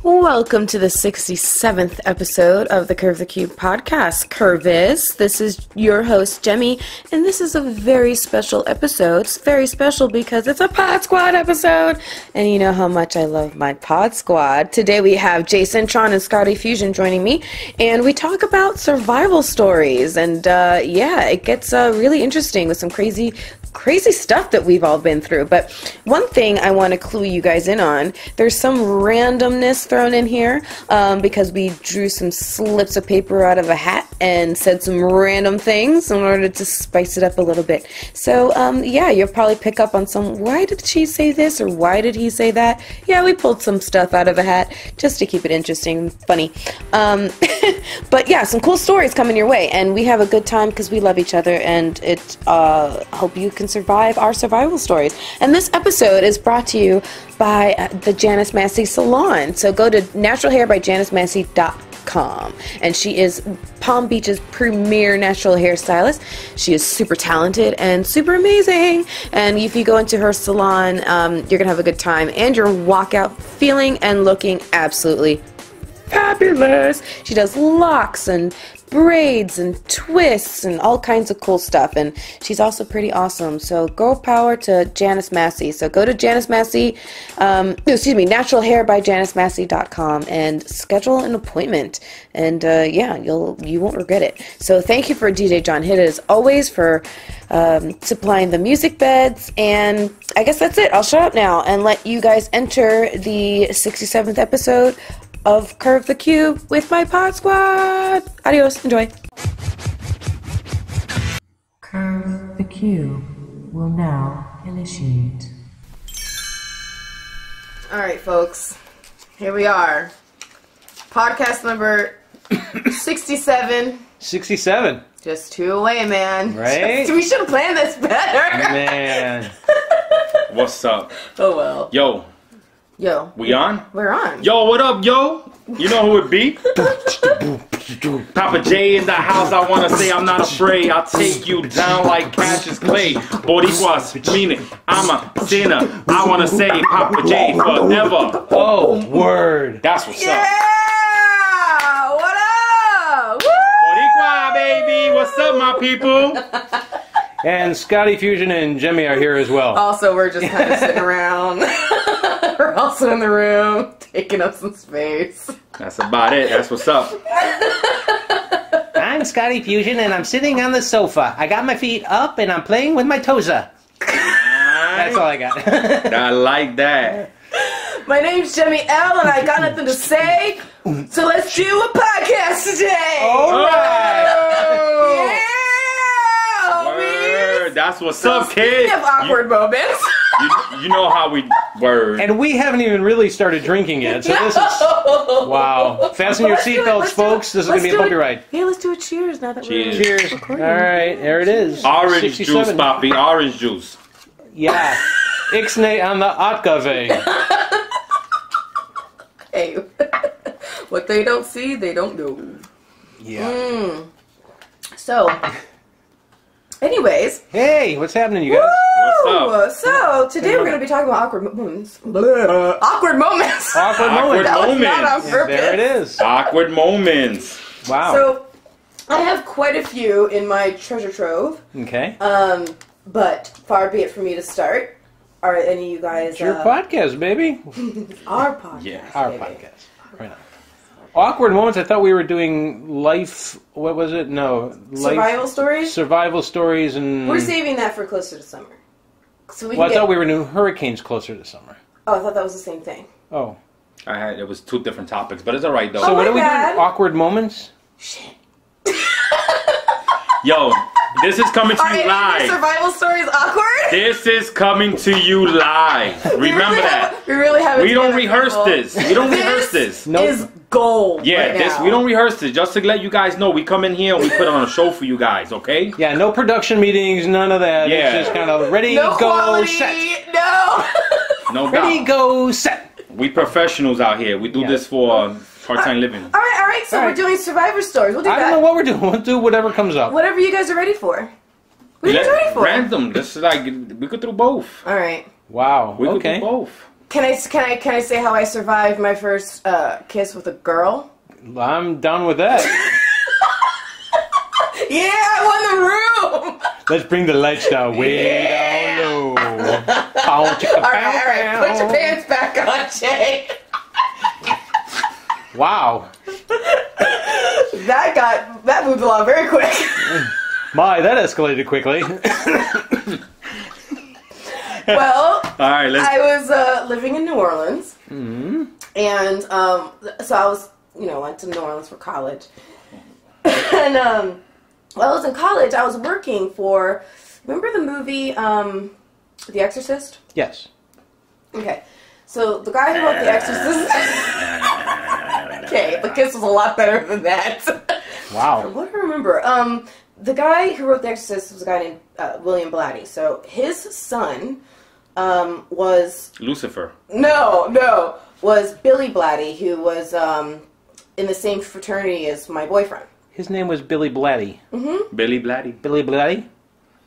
Welcome to the 67th episode of the Curve the Cube podcast. Curvis, this is your host, Jemmy, and this is a very special episode. It's very special because it's a Pod Squad episode, and you know how much I love my Pod Squad. Today we have Jason, Tron, and Scotty Fusion joining me, and we talk about survival stories, and it gets really interesting with some crazy stuff that we've all been through. But one thing I want to clue you guys in on, there's some randomness thrown in here because we drew some slips of paper out of a hat and said some random things in order to spice it up a little bit. So you'll probably pick up on some, why did she say this or why did he say that? Yeah, we pulled some stuff out of a hat just to keep it interesting and funny. But yeah, some cool stories coming your way, and we have a good time because we love each other, and it hope you can survive our survival stories. And this episode is brought to you by the Janice Massey Salon. So go to naturalhairbyjanicemassey.com, and she is Palm Beach's premier natural hairstylist. She is super talented and super amazing, and if you go into her salon, you're gonna have a good time, and you'll walk out feeling and looking absolutely fabulous. She does locks and braids and twists and all kinds of cool stuff, and she's also pretty awesome. So girl power to Janice Massey. So go to Janice Massey, naturalhairbyjanicemassey.com and schedule an appointment, and you won't regret it. So thank you for DJ John Hitt as always for supplying the music beds, and I guess that's it. I'll shut up now and let you guys enter the 67th episode of Curve the Cube with my Pod Squad. Adios. Enjoy. Curve the Cube will now initiate. Alright, folks. Here we are. Podcast number 67. 67. Just two away, man. Right? We should have planned this better. Man. What's up? Oh, well. Yo. We on? We're on. Yo, what up, yo? You know who it be? Papa J in the house. I want to say I'm not afraid. I'll take you down like Cassius Clay. Boricuas, meaning I'm a sinner. I want to say Papa J forever. Oh, word. That's what's Yeah! up. What up? Woo! Boricua, baby. What's up, my people? And Scotty Fusion and Jemmy are here as well. Also, we're just kind of sitting around. We're also in the room, taking up some space. That's about it. That's what's up. I'm Scotty Fusion, and I'm sitting on the sofa. I got my feet up, and I'm playing with my toza. That's all I got. I like that. My name's Jemmy L, and I got nothing to say, so let's do a podcast today. All right. Yeah. That's what's So up, kid. speaking of awkward moments. You know how we word. And we haven't even really started drinking yet, so this is... Wow. Fasten your seatbelts, folks. This is going to be a bumpy ride. Yeah, let's do a cheers now that Cheers. we're Cheers. All recording. right, there it is. Orange 67. juice, Poppy. Orange juice. Yeah. Ixnay on the Otkave. Hey. What they don't see, they don't know. Yeah. So... Anyways. Hey, what's happening, you guys? What's up? So, today we're going to be talking about awkward moments. Awkward moments. Awkward moment. That was not moments. on purpose. There it is. Awkward moments. Wow. So, I have quite a few in my treasure trove. Okay. But far be it for me to start. Are any of you guys... It's your podcast, baby. Our podcast. Yeah. Our baby. podcast. Right on. Awkward moments. I thought we were doing life... What was it? No. Survival stories? Survival stories and... We're saving that for closer to summer. So I thought we were doing hurricanes closer to summer. Oh, I thought that was the same thing. Oh. It was two different topics, but it's all right, though. So what are we bad. doing? Awkward moments? Shit. Yo, this is coming to Are you any of your live. survival stories awkward? This is coming to you live. Remember that. We really haven't. We don't together, rehearse people. this. We don't rehearse this. Nope. Is gold. Yeah, right this now. we don't rehearse this. Just to let you guys know, we come in here and we put on a show for you guys, okay? Yeah, no production meetings, none of that. Yeah. It's just kind of ready, No go, quality. set. No. No Ready, doubt. go, set. We professionals out here. We do Yeah. this for part-time living. All right. So All we're right. doing survivor stories. We'll do I that. don't know what we're doing. We'll do whatever comes up. Whatever you guys are ready for. What are you guys ready for? Random. This is like we could do both. All right. Wow. We could Okay. do both. Can I say how I survived my first kiss with a girl? I'm done with that. Yeah, I won the room. Let's bring the lights down way down low. All right. Put your pants back on, Jay. Wow. That moved along very quick. My, that escalated quickly. Well, All right, I was living in New Orleans, and so I was, went to New Orleans for college, and while I was in college, I was working for. Remember the movie The Exorcist? Yes. Okay, so the guy who wrote The Exorcist. Okay, the kiss was a lot better than that. Wow. What do I remember? The guy who wrote The Exorcist was a guy named William Blatty. So his son was... Lucifer. No, was Billy Blatty, who was in the same fraternity as my boyfriend. His name was Billy Blatty. Mm-hmm. Billy Blatty. Billy Blatty?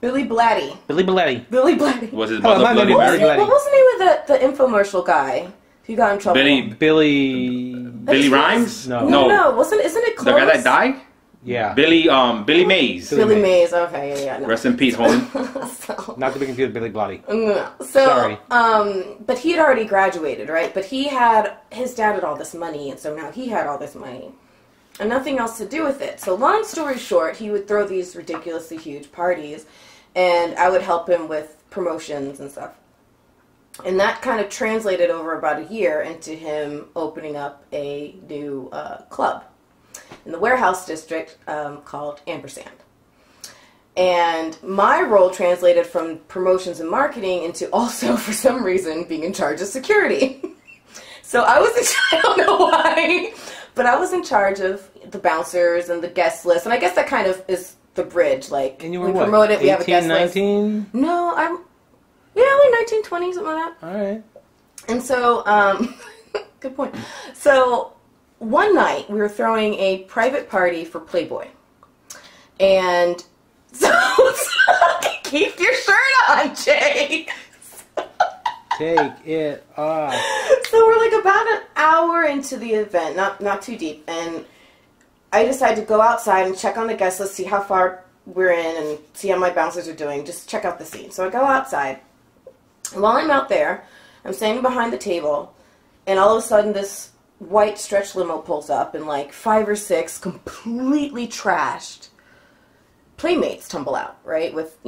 Billy Blatty. Billy Blatty. Billy Blatty. Was his Hello, mother my Bloody name is Mary? Billy Blatty. What was the name of the infomercial guy who got in trouble? Billy Rhymes? No. No, isn't it The close? guy that died? Yeah. Billy Mays. Billy Mays. Okay, yeah. No. Rest in peace, homie. So, Not to be confused with Billy Blatty. no. So, Sorry. but he had already graduated, right? But his dad had all this money, and so now he had all this money. And nothing else to do with it. So long story short, he would throw these ridiculously huge parties, and I would help him with promotions and stuff. And that kind of translated over about a year into him opening up a new club in the warehouse district called Ampersand. And my role translated from promotions and marketing into also, for some reason, being in charge of security. So I was I don't know why, but I was in charge of the bouncers and the guest list. And I guess that kind of is the bridge. Like, And you were we what, promote it, 18, we have a guest 19? list. No, I'm, like 19, 20, something like that. All right. And so, good point. So, one night we were throwing a private party for Playboy. And so keep your shirt on, Jay. Take it off. So we're like about an hour into the event, not too deep, and I decided to go outside and check on the guest list, see how far we're in, and see how my bouncers are doing, just check out the scene. So I go outside, and while I'm out there, I'm standing behind the table, and all of a sudden this white stretch limo pulls up, and like 5 or 6 completely trashed playmates tumble out, right, with,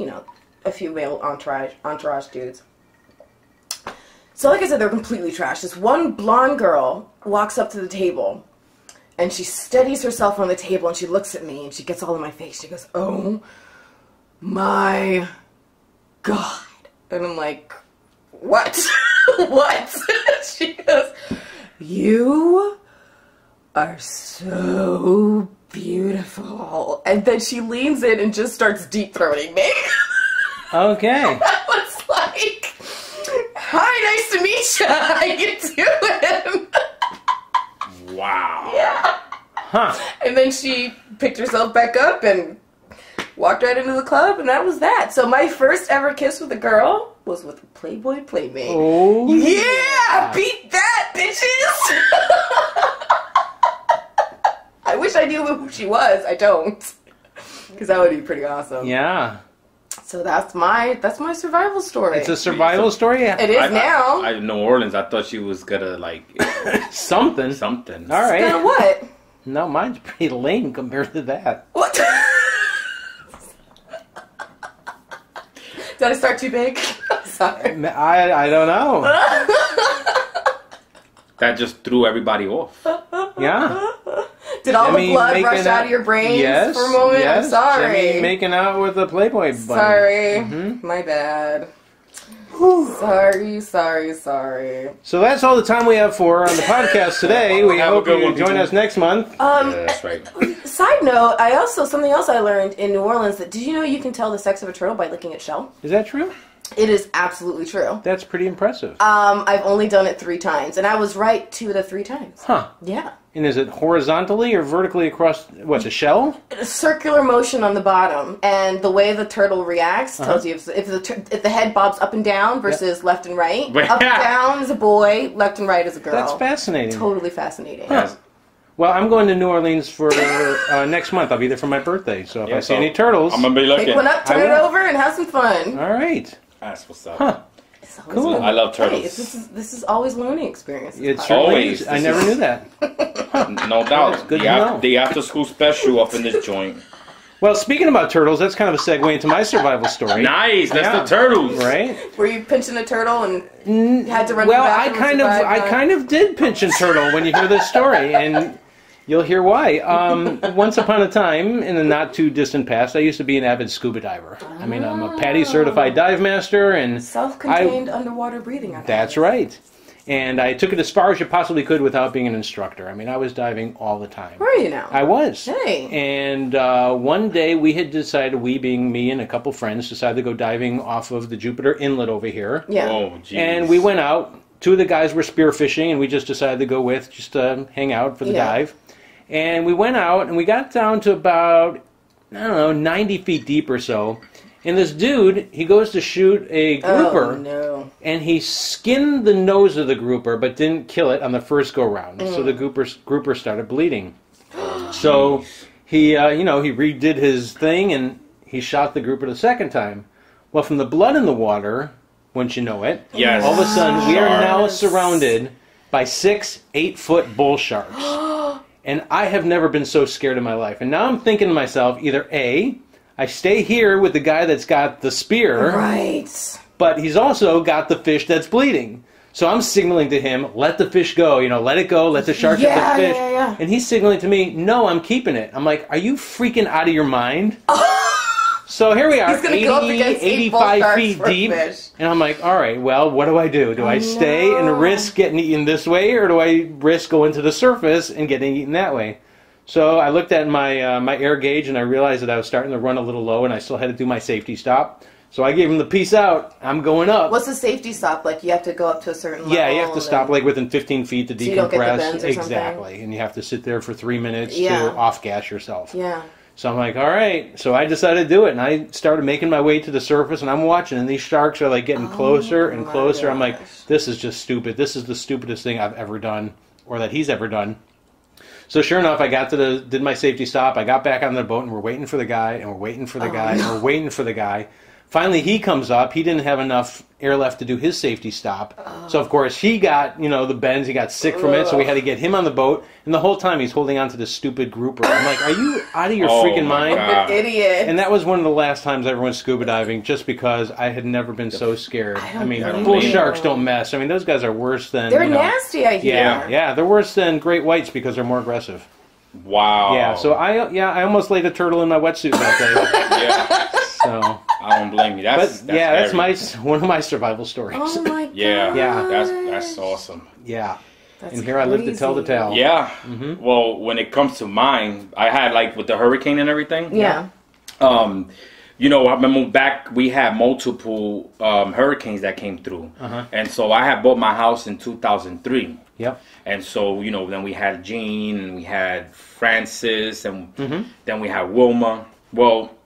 a few male entourage dudes. So like I said, they're completely trashed. This one blonde girl walks up to the table, and she steadies herself on the table, and she looks at me, and she gets all in my face. She goes, "Oh my God." And I'm like, "What?" "What?" She goes, "You are so beautiful." And then she leans in and just starts deep-throating me. Okay. I was like, "Hi, nice to meet you. How you doing?" Wow. Yeah. Huh. And then she picked herself back up and walked right into the club, and that was that. So my first ever kiss with a girl was with a Playboy playmate. Oh. Yeah! Beat that, bitches! I wish I knew who she was. I don't. Because that would be pretty awesome. Yeah. So that's my survival story. It's a survival story? It is now. I New Orleans. I thought she was gonna like Something. something. All right. Now what? No, mine's pretty lame compared to that. What? Did I start too big? Sorry. I don't know. That just threw everybody off. Yeah. Did all Jimmy the blood making rush out of your brains yes, for a moment? Yes. I'm sorry. Jimmy making out with a Playboy bunny. Sorry. My bad. Sorry. So that's all the time we have for on the podcast today. We Have a hope good you one, join people. us next month. Yeah, that's right. Side note, something else I learned in New Orleans, that did you know you can tell the sex of a turtle by licking its shell? Is that true? It is absolutely true. That's pretty impressive. I've only done it 3 times, and I was right 2 of the 3 times. Huh. Yeah. And is it horizontally or vertically across, the shell? A circular motion on the bottom, and the way the turtle reacts tells you if the head bobs up and down versus left and right. Up and down is a boy, left and right is a girl. That's fascinating. Totally fascinating. Huh. Well, I'm going to New Orleans for next month. I'll be there for my birthday, so if I see any turtles... I'm going to be looking. Pick one up, turn it over, and have some fun. All right. That's what's up. Huh. Cool. I love turtles. Hey, this is always learning experience. It's always. I never knew that. No doubt. Good to know. The after-school special up in this joint. Well, speaking about turtles, that's kind of a segue into my survival story. Nice. That's the turtles. Right? Were you pinching a turtle and had to run? Well, I kind of did pinch a turtle when you hear this story, and you'll hear why. Once upon a time, in the not too distant past, I used to be an avid scuba diver. I mean, I'm a PADI certified dive master, and self-contained underwater breathing. That's right. And I took it as far as you possibly could without being an instructor. I mean, I was diving all the time. Were you now? I was. Hey. And one day we had decided, we being me and a couple friends, decided to go diving off of the Jupiter Inlet over here. Yeah. Oh, geez. And we went out. 2 of the guys were spearfishing, and we just decided to go with, just to hang out for the dive. And we went out, and we got down to about, 90 feet deep or so. And this dude, he goes to shoot a grouper, oh, no. and he skinned the nose of the grouper, but didn't kill it on the first go-round. So the grouper started bleeding. So he, he redid his thing, and he shot the grouper the second time. Well, from the blood in the water, once you know it, yes. all of a sudden we are now surrounded by 6 8-foot bull sharks. And I have never been so scared in my life. And now I'm thinking to myself, either A, I stay here with the guy that's got the spear. Right. But he's also got the fish that's bleeding. So I'm signaling to him, let the fish go. Let it go. Let the shark have the fish. Yeah. And he's signaling to me, no, I'm keeping it. I'm like, are you freaking out of your mind? So here we are, 85 feet deep. And I'm like, all right, well, what do I do? Do I stay and risk getting eaten this way, or do I risk going to the surface and getting eaten that way? So I looked at my my air gauge, and I realized that I was starting to run a little low, and I still had to do my safety stop. So I gave him the peace out. I'm going up. What's the safety stop? Like, you have to go up to a certain level? Yeah, you have to stop like within 15 feet to decompress. So you don't get the bends or exactly. something? And you have to sit there for 3 minutes to off-gas yourself. Yeah. So I'm like, all right. So I decided to do it, and I started making my way to the surface, and I'm watching, and these sharks are like getting closer and closer. I'm like, this is just stupid. This is the stupidest thing I've ever done, or that he's ever done. So sure enough, I did my safety stop. I got back on the boat, and we're waiting for the guy, and we're waiting for the guy, and we're waiting for the guy. Finally, he comes up. He didn't have enough air left to do his safety stop. So, of course, he got, the bends. He got sick from it, so we had to get him on the boat. And the whole time, he's holding on to this stupid grouper. I'm like, are you out of your freaking mind? God. Idiot. And that was one of the last times I ever went scuba diving, just because I had never been so scared. I mean, bull sharks don't mess. I mean, those guys are worse than... They're nasty, I hear. Yeah, they're worse than great whites because they're more aggressive. Wow. Yeah, so I almost laid a turtle in my wetsuit that day. Yeah. So... I don't blame you. That's one of my survival stories. Oh my god. Yeah. That's awesome. Yeah. That's and here I live to tell the tale. Yeah. Mm-hmm. Well, when it comes to mine, I had like with the hurricane and everything. Yeah. I remember back we had multiple hurricanes that came through, and so I had bought my house in 2003. Yep. And so then we had Jean, and we had Francis, and then we had Wilma. Well,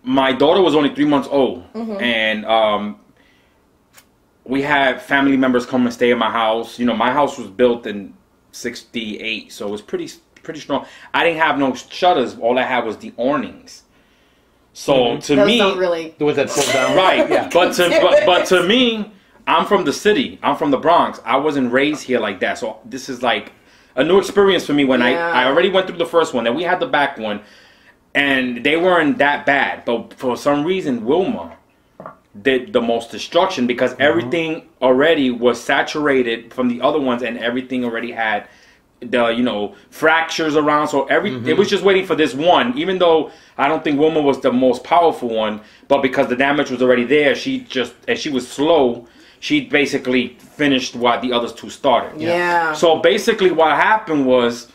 my daughter was only 3 months old, and we had family members come and stay in my house. My house was built in '68, so it was pretty strong. I didn't have no shutters. All I had was the awnings. So to Those me, don't really... Was that full down? right? Yeah. But to me, I'm from the city. I'm from the Bronx. I wasn't raised here like that. So this is like a new experience for me. When I already went through the first one, then we had the back one. And they weren't that bad, but for some reason, Wilma did the most destruction because everything already was saturated from the other ones, and everything already had the fractures around. So it was just waiting for this one. Even though I don't think Wilma was the most powerful one, but because the damage was already there, she was slow. She basically finished what the others two started. Yeah. So basically, what happened was,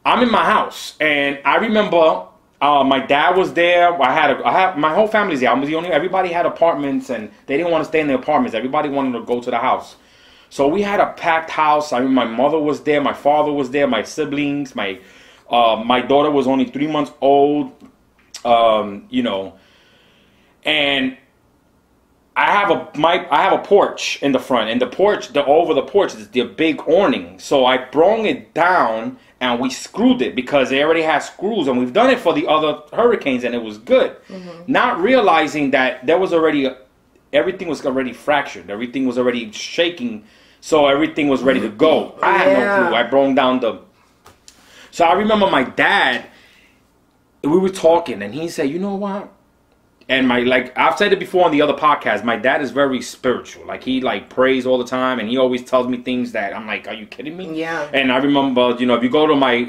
I'm in my house, and I remember My dad was there. I had my whole family's there. I was the only. Everybody had apartments, and they didn't want to stay in the apartments. Everybody wanted to go to the house. So we had a packed house. I mean, my mother was there. My father was there. My siblings. My daughter was only 3 months old. You know, and I have a porch in the front, and the porch, over the porch is the big awning. So I brung it down, and we screwed it because they already had screws, and we've done it for the other hurricanes, and it was good. Not realizing that there was already everything was already fractured, everything was already shaking, so everything was ready to go. I had no clue. I brung down the. So I remember my dad. We were talking, and he said, "You know what?" And I've said it before on the other podcast, my dad is very spiritual. Like, he prays all the time, and he always tells me things that I'm like, are you kidding me? Yeah. And I remember, you know, if you go to my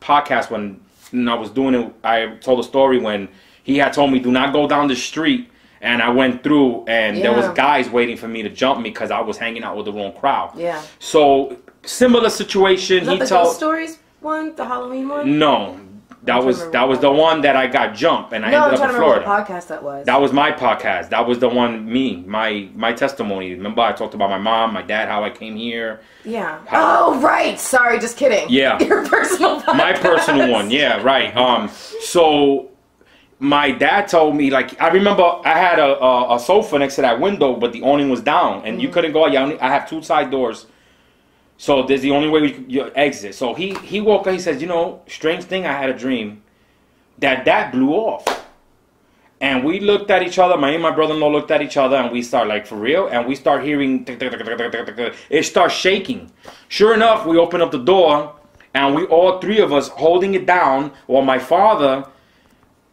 podcast when I was doing it, I told a story when he had told me, do not go down the street. And I went through, and there was guys waiting for me to jump me because I was hanging out with the wrong crowd. Yeah. So, similar situation. Is that the Ghost Stories one? The Halloween one? No. That was the one that I got jumped, and I ended up in Florida. No, I'm trying to remember what podcast that was. That was my podcast. That was the one, my testimony. Remember, I talked about my mom, my dad, how I came here. Yeah. Oh, right. Sorry, just kidding. Yeah. Your personal podcast. My personal one. Yeah, right. So my dad told me, I remember I had a sofa next to that window, but the awning was down, and you couldn't go out. I have 2 side doors. So there's the only way you exit. So he woke up. He says, you know, strange thing. I had a dream that blew off, and we looked at each other. Me and my brother-in-law looked at each other, and we start for real. And we start hearing it starts shaking. Sure enough, we open up the door, and we all 3 of us holding it down, while my father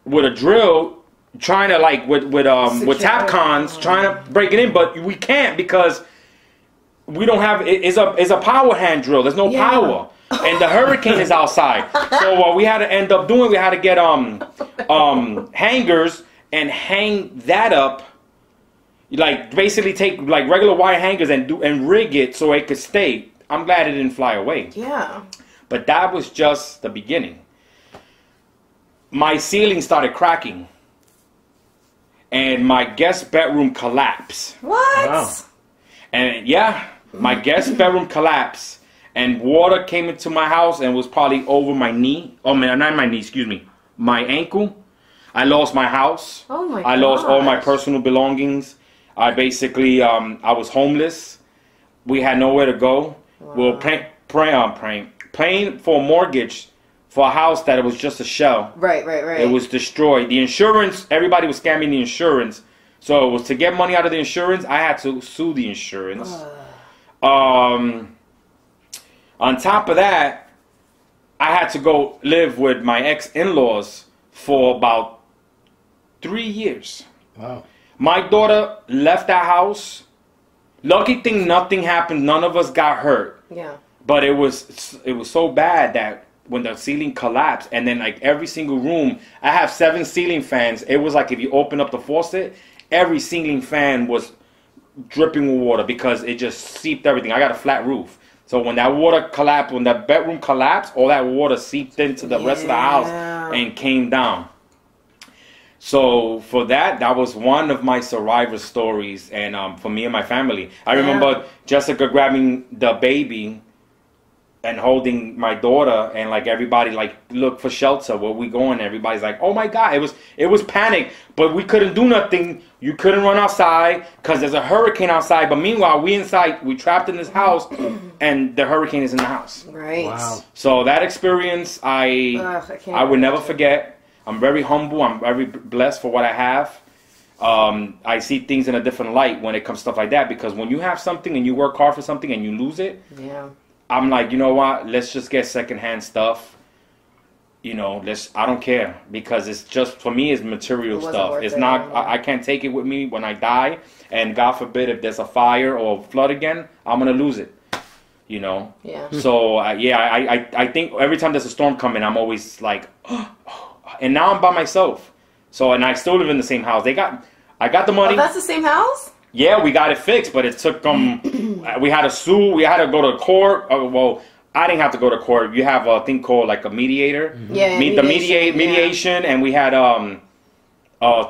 with a drill trying to with tap cons trying to break it in, but we can't because. We don't have it's a power hand drill. There's no power, and the hurricane is outside. So what we had to end up doing, we had to get hangers and hang that up, basically take regular wire hangers and rig it so it could stay. I'm glad it didn't fly away. Yeah. But that was just the beginning. My ceiling started cracking, and my guest bedroom collapsed. What? Wow. And my guest bedroom collapsed, and water came into my house and was probably over my knee. Oh man, not my knee, excuse me, my ankle. I lost my house. Oh my! I lost all my personal belongings. I basically, I was homeless. We had nowhere to go. Wow. We were paying for a mortgage for a house that it was just a shell. Right. It was destroyed. The insurance, everybody was scamming the insurance. So it was to get money out of the insurance, I had to sue the insurance. On top of that, I had to go live with my ex-in-laws for about 3 years. Wow. My daughter left that house. Lucky thing, nothing happened. None of us got hurt. Yeah. But it was so bad that when the ceiling collapsed, and then every single room, I have 7 ceiling fans. It was like if you open up the faucet, every ceiling fan was dripping with water because it just seeped everything. I got a flat roof. So when that water collapsed, when that bedroom collapsed, all that water seeped into the rest of the house and came down. So for that was one of my survivor stories, and for me and my family. I remember Jessica grabbing the baby and holding my daughter, and everybody look for shelter. Where we going? Everybody's like, oh my God, it was panic, but we couldn't do nothing. You couldn't run outside because there's a hurricane outside. But meanwhile, we inside, we trapped in this house, and the hurricane is in the house. Right. Wow. So that experience, I would never forget. I'm very humble. I'm very blessed for what I have. I see things in a different light when it comes to stuff like that, because when you have something and you work hard for something and you lose it, I'm like, you know what? Let's just get secondhand stuff. You know, I don't care, because it's just, for me, it's material stuff. It's not, I can't take it with me when I die, and God forbid if there's a fire or a flood again, I'm gonna lose it. You know. Yeah. So I think every time there's a storm coming, I'm always like, and now I'm by myself. So, and I still live in the same house. I got the money. Oh, that's the same house? Yeah, we got it fixed, but it took we had to sue. We had to go to court. Well, I didn't have to go to court. You have a thing called like a mediator. Yeah, mediation, and we had a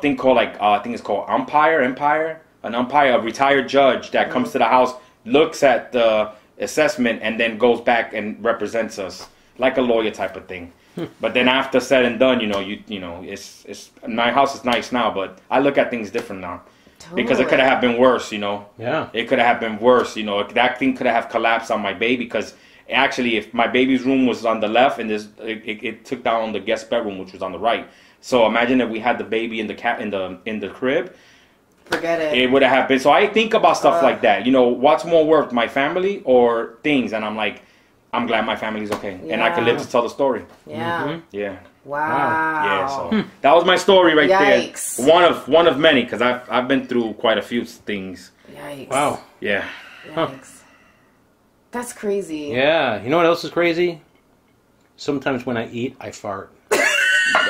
thing called like I think it's called an umpire, a retired judge that comes to the house, looks at the assessment, and then goes back and represents us like a lawyer type of thing. But then after said and done, you know, it's my house is nice now, but I look at things different now. Totally. Because it could have been worse, you know. Yeah. It could have been worse, you know. That thing could have collapsed on my baby, because actually, if my baby's room was on the left, and it took down the guest bedroom, which was on the right. So imagine if we had the baby in the crib. Forget it. It would have been. So I think about stuff like that. You know, what's more worth, my family or things? And I'm like, I'm glad my family's okay, and I can live to tell the story. Yeah. Yeah. Wow. Yeah. So that was my story right Yikes. there. One of many, because I've been through quite a few things. Yikes. Wow. Yeah. Yikes. That's crazy. Yeah. You know what else is crazy? Sometimes when I eat, I fart.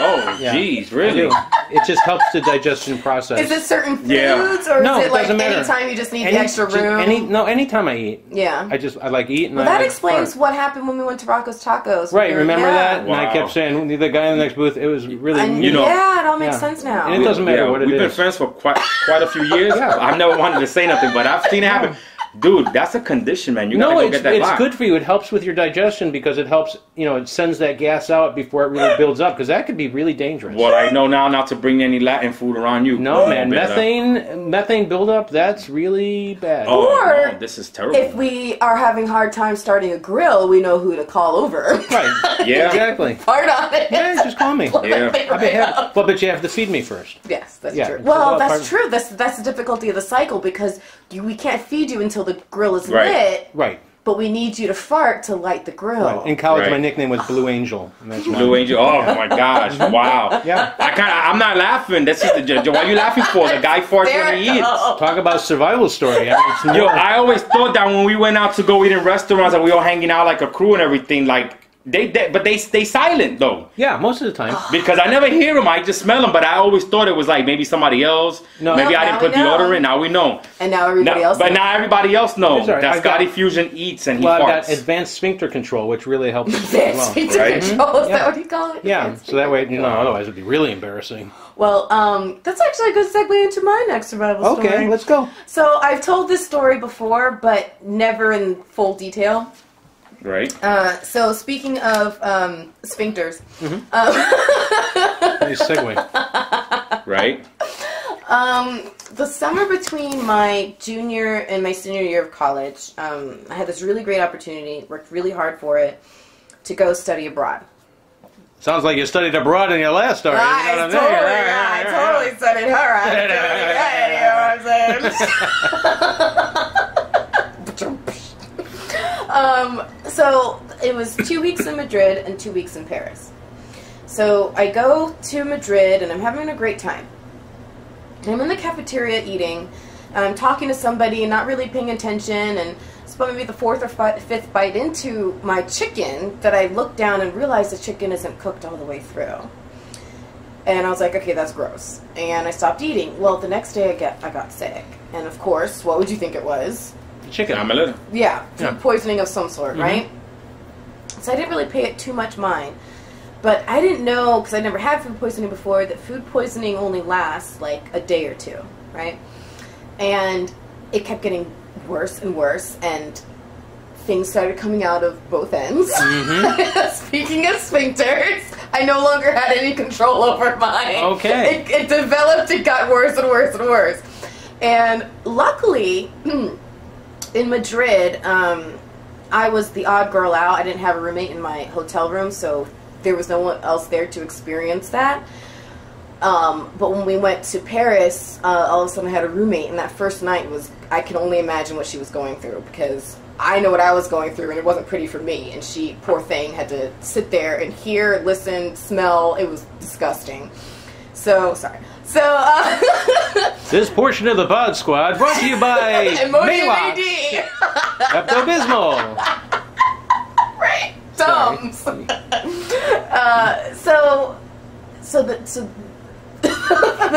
Oh, jeez, really? It just helps the digestion process. Is it certain foods, Yeah. or No, is it it like doesn't matter. anytime you just need the extra room? Anytime I eat. Yeah. I like eat, and Well, I that like explains fart. what happened when we went to Rocco's Tacos. Right, remember that? Wow. And I kept saying, the guy in the next booth, it was really... You know- yeah, it all makes Yeah. sense now. And it doesn't matter what it is. We've been friends for quite a few years. Yeah. I've never wanted to say nothing, but I've seen it happen. Dude, that's a condition, man. You gotta go get that it's locked. good for you. It helps with your digestion because it helps, it sends that gas out before it really builds up, because that could be really dangerous. What I know now, not to bring any Latin food around you. No, man. Better. Methane buildup, that's really bad. Oh, Or no, this is terrible. If we are having a hard time starting a grill, we know who to call over. Right. Yeah. Exactly. Fart on it. Yeah, just call me. Yeah. But you have to feed me first. Yes, that's Yeah. true. So Well, that that's part- true. That's the difficulty of the cycle, because we can't feed you until the grill is Right. lit, Right. but we need you to fart to light the grill. Right. In college, Right. my nickname was Blue Angel. And that's Blue why. Angel. Oh my gosh! Wow. Yeah. I'm not laughing. This is what are you laughing for? The guy farts There when it he eats. goes. Talk about survival story. I mean, it's Yo, more- I always thought that when we went out to go eat in restaurants and we all hanging out like a crew and everything, like but they stay silent though. yeah, most of the time. Because I never hear them, I just smell them. But I always thought it was like maybe somebody else. No. Maybe No, I now didn't put we know. deodorant. Now we know. And now everybody else But knows. now everybody else knows That's all right. that I've got- Scotty Fusion eats and he Well, I've farts. got advanced sphincter control, which really helps as Advanced well. sphincter Right? control, is Yeah. that what you call it? Yeah, Advanced so that way, sphincter otherwise it'd be really embarrassing. Well, that's actually a good segue into my next survival story. Okay, let's go. So I've told this story before, but never in full detail. Right? So speaking of sphincters, Nice segue. Right? the summer between my junior and my senior year of college, I had this really great opportunity, worked really hard for it, to go study abroad. Sounds like you studied abroad in your last story. I totally studied her. So it was 2 weeks in Madrid and 2 weeks in Paris. So I go to Madrid and I'm having a great time. And I'm in the cafeteria eating, and I'm talking to somebody and not really paying attention, and it's about maybe the fourth or fifth bite into my chicken that I look down and realize the chicken isn't cooked all the way through. And I was like, okay, that's gross. And I stopped eating. Well, the next day I got sick. And of course, what would you think it was? Chicken. I'm a little. Yeah, food Yeah. poisoning of some sort, right? So I didn't really pay it too much mind. But I didn't know, because I never had food poisoning before, that food poisoning only lasts like a day or two, right? And it kept getting worse and worse, and things started coming out of both ends. Speaking of sphincters, I no longer had any control over mine. Okay. It developed, it got worse and worse and worse. And luckily, in Madrid, I was the odd girl out. I didn't have a roommate in my hotel room, so there was no one else there to experience that. But when we went to Paris, all of a sudden I had a roommate, and that first night I can only imagine what she was going through, because I know what I was going through, and it wasn't pretty for me. And she, poor thing, had to sit there and hear, listen, smell. It was disgusting. So, sorry. So, This portion of the Pod Squad brought to you by Emoji Maywalk, AD. Pepto-Bismol. Right. Tums. So the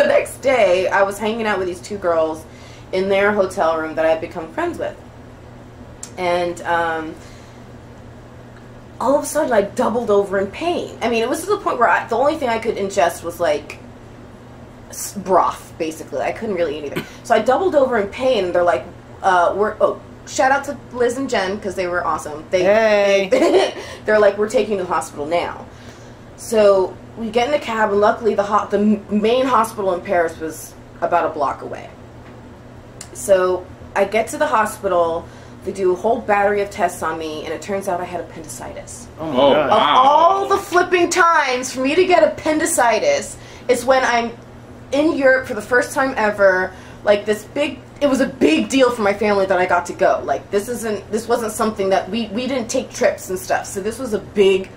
next day, I was hanging out with these two girls in their hotel room that I had become friends with. And all of a sudden I doubled over in pain. I mean, it was to the point where the only thing I could ingest was like broth, basically. I couldn't really eat anything. So I doubled over in pain, and they're like, shout out to Liz and Jen, because they were awesome. They're like, we're taking you to the hospital now. So we get in a cab, and luckily the main hospital in Paris was about a block away. So I get to the hospital, they do a whole battery of tests on me, and it turns out I had appendicitis. Oh, wow. Of all the flipping times for me to get appendicitis, is when I'm in Europe for the first time ever. Like, it was a big deal for my family that I got to go. Like, this wasn't something that we didn't take trips and stuff. So this was a big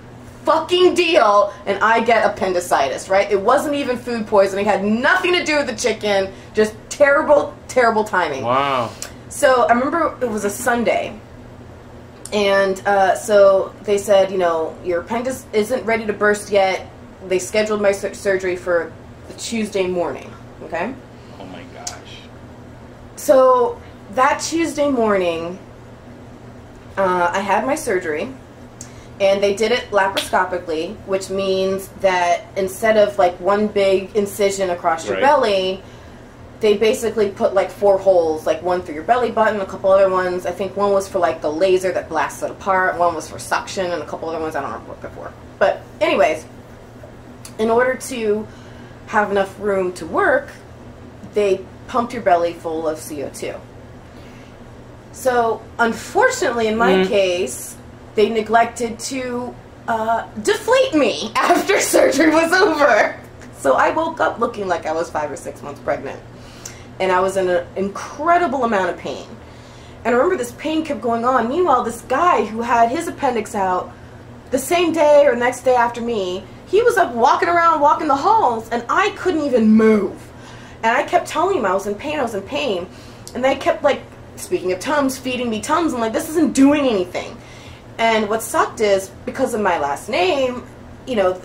fucking deal, and I get appendicitis, right? It wasn't even food poisoning, had nothing to do with the chicken, just terrible, terrible timing. Wow. So I remember it was a Sunday, and so they said, you know, your appendix isn't ready to burst yet. They scheduled my surgery for the Tuesday morning, okay? Oh my gosh. So that Tuesday morning, I had my surgery, and they did it laparoscopically, which means that instead of like one big incision across your belly, they basically put like 4 holes, like one through your belly button, a couple other ones. I think one was for like the laser that blasts it apart, one was for suction, and a couple other ones I don't know what they're for. But anyways, in order to have enough room to work, they pumped your belly full of CO2. So unfortunately, in my case, they neglected to deflate me after surgery was over. So I woke up looking like I was 5 or 6 months pregnant. And I was in an incredible amount of pain. And I remember this pain kept going on. Meanwhile, this guy who had his appendix out the same day or next day after me, he was up walking around, walking the halls, and I couldn't even move. And I kept telling him I was in pain, I was in pain. And they kept, like, speaking of Tums, feeding me Tums. I'm like, this isn't doing anything. And what sucked is, because of my last name, you know,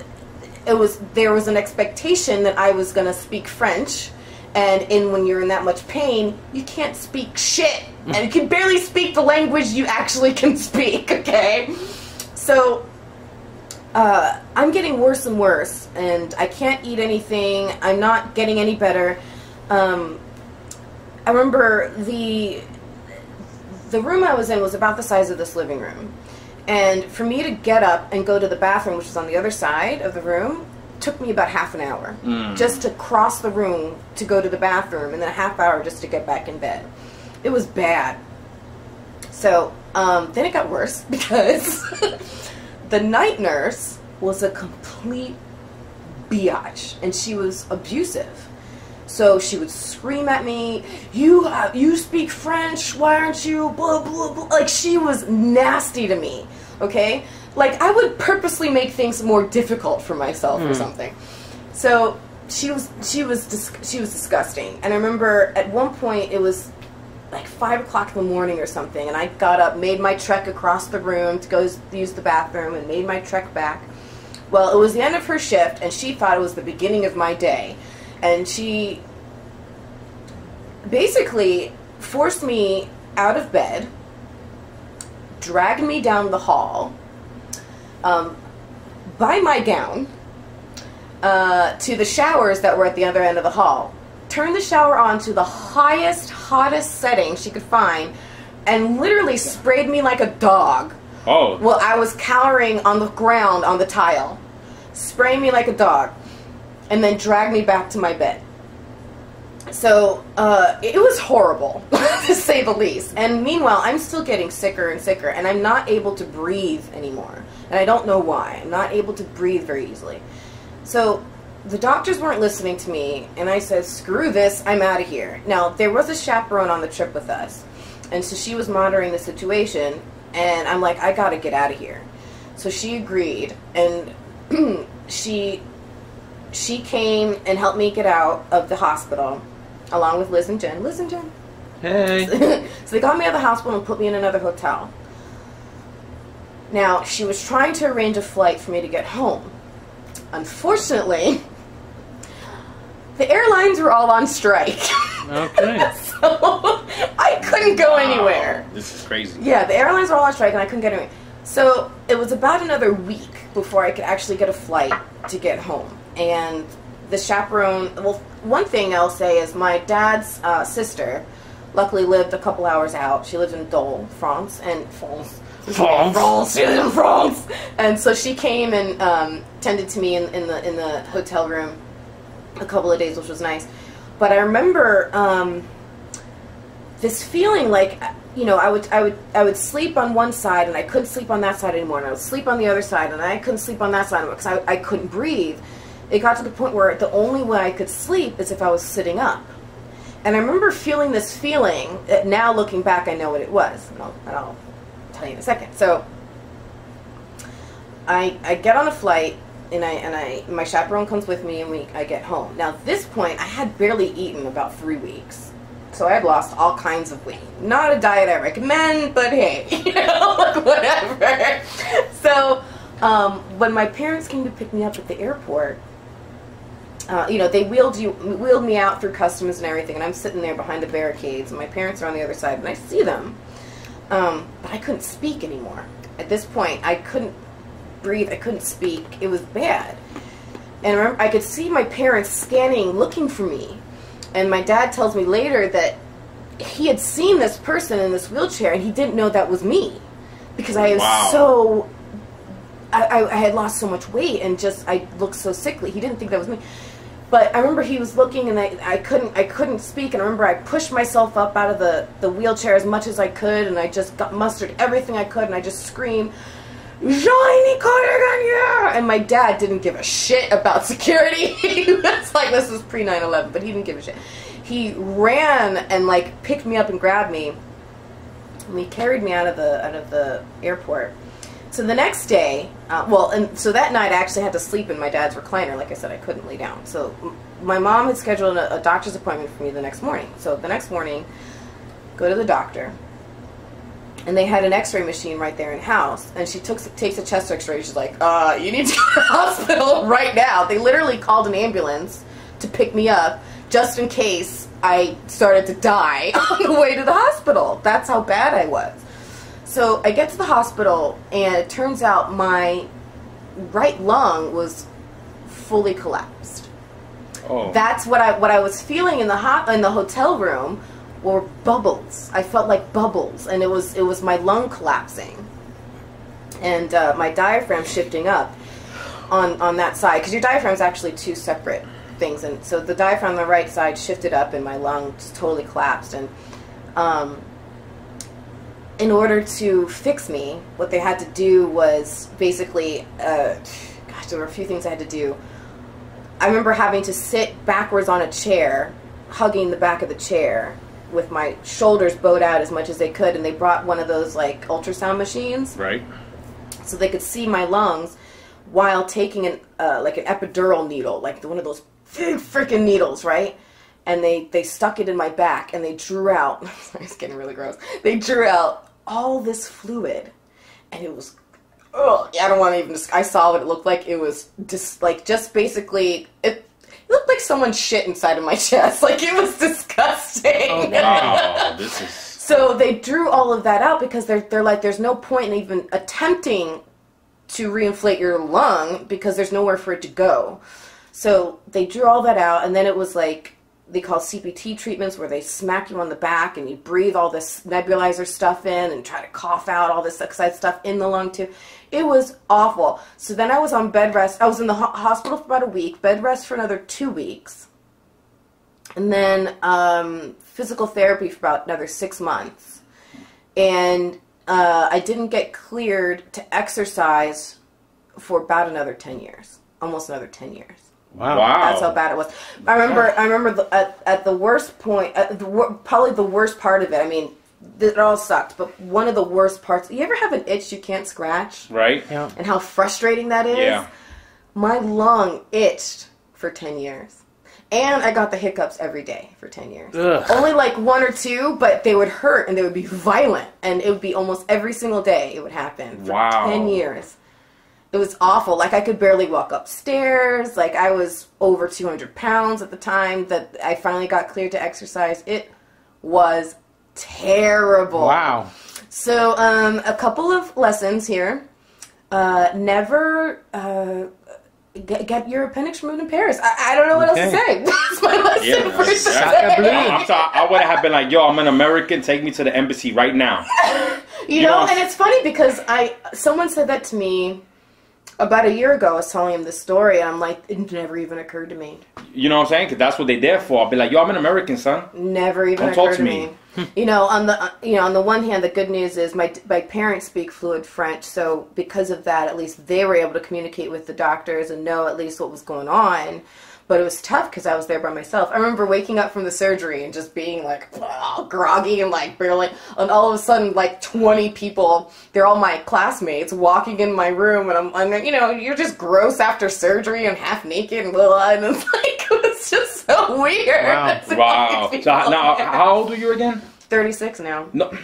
there was an expectation that I was going to speak French. And when you're in that much pain, you can't speak shit. And you can barely speak the language you actually can speak, okay? So, I'm getting worse and worse, and I can't eat anything. I'm not getting any better. I remember the room I was in was about the size of this living room. And for me to get up and go to the bathroom, which was on the other side of the room, took me about half an hour just to cross the room to go to the bathroom, and then a half hour just to get back in bed. It was bad. So then it got worse because the night nurse was a complete biatch, and she was abusive. So she would scream at me, you speak French, why aren't you blah blah blah. Like, she was nasty to me, okay? Like, I would purposely make things more difficult for myself or something. So she was disgusting. And I remember at one point it was like 5 o'clock in the morning or something, and I got up, made my trek across the room to go use the bathroom, and made my trek back. Well, it was the end of her shift, and she thought it was the beginning of my day. And she basically forced me out of bed, dragged me down the hall, by my gown, to the showers that were at the other end of the hall. Turned the shower on to the highest, hottest setting she could find, and literally sprayed me like a dog. Oh. Well, I was cowering on the ground on the tile. Spraying me like a dog. And then dragged me back to my bed. So, it was horrible, to say the least. And meanwhile, I'm still getting sicker and sicker, and I'm not able to breathe anymore. And I don't know why. I'm not able to breathe very easily. So, the doctors weren't listening to me, and I said, screw this, I'm out of here. Now, there was a chaperone on the trip with us, and so she was monitoring the situation, and I'm like, I gotta get out of here. So she agreed, and she came and helped me get out of the hospital, along with Liz and Jen. Liz and Jen. Hey. So they got me out of the hospital and put me in another hotel. Now, she was trying to arrange a flight for me to get home. Unfortunately, the airlines were all on strike. Okay. So I couldn't go anywhere. This is crazy. Yeah, the airlines were all on strike, and I couldn't get anywhere. So it was about another week before I could actually get a flight to get home. And the chaperone, well, one thing I'll say is my dad's sister luckily lived a couple hours out. She lived in Dole, France, and France. She lived in France. And so she came and tended to me in the hotel room a couple of days, which was nice. But I remember this feeling like, you know, I would sleep on one side and I couldn't sleep on that side anymore, and I would sleep on the other side and I couldn't sleep on that side anymore because I couldn't breathe. It got to the point where the only way I could sleep is if I was sitting up. And I remember feeling this feeling that now looking back I know what it was, and I'll tell you in a second. So I get on a flight and my chaperone comes with me and I get home. Now at this point I had barely eaten about 3 weeks. So I had lost all kinds of weight. Not a diet I recommend, but hey, you know, like whatever. So when my parents came to pick me up at the airport, you know, they wheeled me out through customs and everything, and I'm sitting there behind the barricades, and my parents are on the other side, and I see them, but I couldn't speak anymore. At this point, I couldn't breathe, I couldn't speak, it was bad. And I remember I could see my parents scanning, looking for me, and my dad tells me later that he had seen this person in this wheelchair, and he didn't know that was me, because I was so, I had lost so much weight, and just, I looked so sickly, he didn't think that was me. But I remember he was looking, and I couldn't speak, and I remember I pushed myself up out of the wheelchair as much as I could, and I just mustered everything I could, and I just screamed, "Jean-Nicole!" And my dad didn't give a shit about security. He was like, this was pre 9/11, but he didn't give a shit. He ran and like picked me up and grabbed me, and he carried me out of the airport. So the next day, and so that night I actually had to sleep in my dad's recliner. Like I said, I couldn't lay down. So my mom had scheduled a doctor's appointment for me the next morning. So the next morning, go to the doctor, and they had an x-ray machine right there in house. And she takes a chest x-ray. She's like, you need to go to the hospital right now. They literally called an ambulance to pick me up just in case I started to die on the way to the hospital. That's how bad I was. So I get to the hospital, and it turns out my right lung was fully collapsed. Oh. That's what I was feeling in the hotel room were bubbles. I felt like bubbles, and it was my lung collapsing, and my diaphragm shifting up on that side, because your diaphragm is actually two separate things, and so the diaphragm on the right side shifted up, and my lung just totally collapsed. And in order to fix me, what they had to do was basically, there were a few things I had to do. I remember having to sit backwards on a chair, hugging the back of the chair, with my shoulders bowed out as much as they could, and they brought one of those like ultrasound machines, right? So they could see my lungs while taking like an epidural needle, like one of those big freaking needles, right? And they stuck it in my back, and they drew out. Sorry, it's getting really gross. They drew out all this fluid, and it was, I don't want to even. I saw what it looked like. It was just basically it looked like someone shit inside of my chest. Like, it was disgusting. Oh, wow. This is... So they drew all of that out because they're like, there's no point in even attempting to reinflate your lung because there's nowhere for it to go. So they drew all that out, and then it was like, they call CPT treatments, where they smack you on the back and you breathe all this nebulizer stuff in and try to cough out all this excited stuff in the lung too. It was awful. So then I was on bed rest. I was in the hospital for about a week, bed rest for another 2 weeks, and then physical therapy for about another 6 months. And I didn't get cleared to exercise for about another 10 years, almost another 10 years. Wow. That's how bad it was. I remember at the worst point, probably the worst part of it, I mean, it all sucked, but one of the worst parts, you ever have an itch you can't scratch? Right. Yeah. And how frustrating that is? Yeah. My lung itched for 10 years. And I got the hiccups every day for 10 years. Ugh. Only like 1 or 2, but they would hurt, and they would be violent. And it would be almost every single day it would happen for 10 years. It was awful. Like, I could barely walk upstairs. Like, I was over 200 pounds at the time that I finally got cleared to exercise. It was terrible. Wow. So, a couple of lessons here. Never get your appendix removed in Paris. I don't know what else to say. That's my lesson for today. I'm sorry. I would have been like, yo, I'm an American. Take me to the embassy right now. You know, and it's funny because someone said that to me about a year ago. I was telling him this story, and I'm like, it never even occurred to me. You know what I'm saying? Because that's what they're there for. I'll be like, yo, I'm an American, son. Never even Don't talk occurred to to me. me. On the one hand, the good news is my parents speak fluent French, so because of that, at least they were able to communicate with the doctors and know at least what was going on. But it was tough because I was there by myself. I remember waking up from the surgery and just being like groggy and like barely, and all of a sudden like 20 people, they're all my classmates, walking in my room, and I'm you're just gross after surgery and half naked and blah, and it's like it's just so weird. Wow. So now, how old are you again? 36 now. No.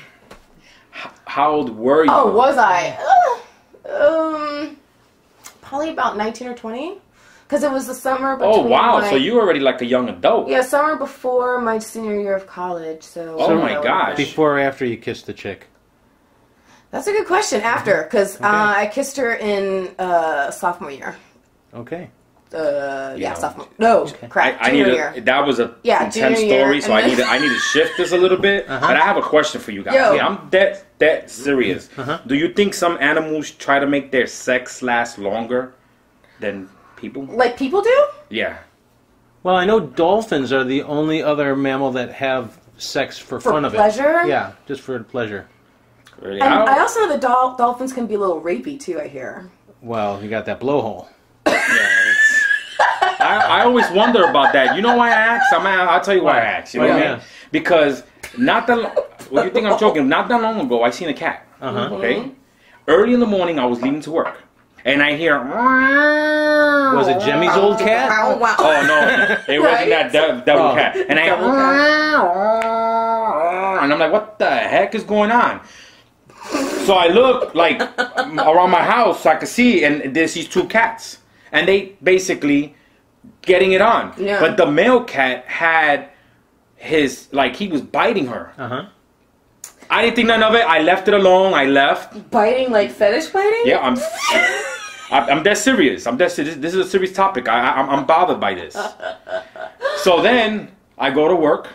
How old were you? Oh, was I? Probably about 19 or 20. Because it was the summer between. Oh, wow. So you were already like a young adult. Yeah, summer before my senior year of college. So. Oh my gosh. Before or after you kissed the chick? That's a good question. After, because I kissed her in sophomore year. Okay. Sophomore. No, crap. Junior year. That was a intense story, so I need to shift this a little bit. But I have a question for you guys. Yo. Yeah, I'm that serious. Do you think some animals try to make their sex last longer than people? Like people do? Yeah. Well, I know dolphins are the only other mammal that have sex for fun of it. Pleasure? Yeah, just for pleasure. Really? And I also know that dolphins can be a little rapey too, I hear. Well, you got that blowhole. I always wonder about that. You know why I asked? I'll tell you why I asked. You know what I mean? Because well, you think I'm joking? Not that long ago, I seen a cat. Okay? Early in the morning, I was leaving to work. And I hear... Was it Jemmy's old cat? Oh, no. It wasn't that devil cat. And I and I'm like, what the heck is going on? So I look, like, around my house so I could see, and there's these two cats. And they basically getting it on. Yeah. But the male cat had his... Like, he was biting her. I didn't think none of it. I left it alone. I left. Biting, like fetish biting? Yeah, I'm dead serious. This is a serious topic. I'm bothered by this. So then I go to work,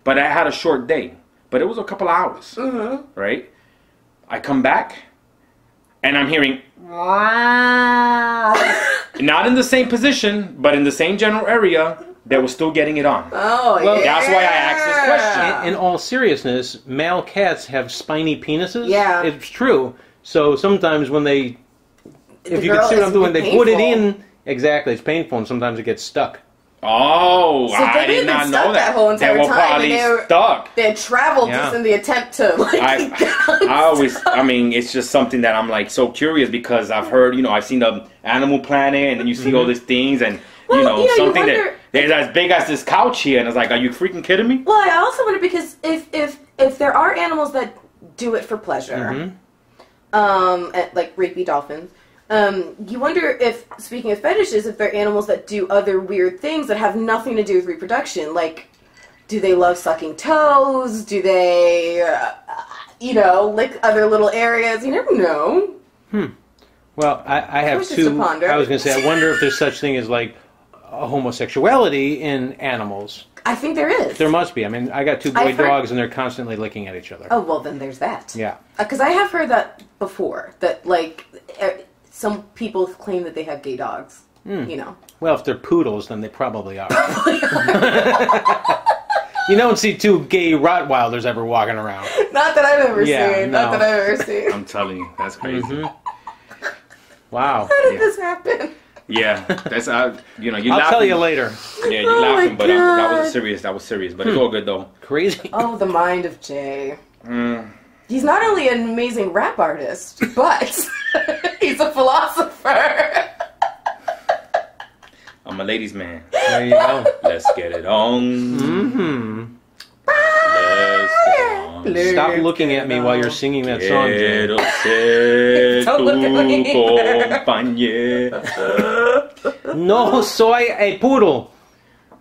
but I had a short day. But it was a couple hours, right? I come back, and I'm hearing, not in the same position, but in the same general area. They were still getting it on. Oh, well, that's why I asked this question. In all seriousness, male cats have spiny penises. Yeah. It's true. So sometimes when if you can see what I'm doing, they put it in. Exactly. It's painful, and sometimes it gets stuck. Oh, so I did not know that. They were probably stuck. They had traveled just in the attempt to, like, it's just something that I'm, like, so curious because I've heard, I've seen the Animal Planet, and then you see all these things, and, something that is as big as this couch here, and it's like, are you freaking kidding me? Well, I also wonder because if there are animals that do it for pleasure, like rapey dolphins, you wonder if, speaking of fetishes, if there are animals that do other weird things that have nothing to do with reproduction. Like, do they love sucking toes? Do they, lick other little areas? You never know. Well, I have two. I was going to say, I wonder if there's such thing as, like, a homosexuality in animals. I think there is. There must be. I mean, I got two boy dogs, and they're constantly licking at each other. Oh, well, then there's that. Yeah. Because I have heard that before, that, like... Some people claim that they have gay dogs, Well, if they're poodles, then they probably are. You don't see two gay Rottweilers ever walking around. Not that I've ever seen. No. Not that I've ever seen. I'm telling you, that's crazy. Wow. How did this happen? Yeah, that's you I'll laughing. tell you later. Yeah, you're laughing, but that was serious. But it's all good though. Crazy. Oh, the mind of Jay. He's not only an amazing rap artist, but he's a philosopher. I'm a ladies' man. There you go. Let's get it on. Let's get it on. Stop looking at me while you're singing that song, Jay. Don't look at me. No, soy a poodle.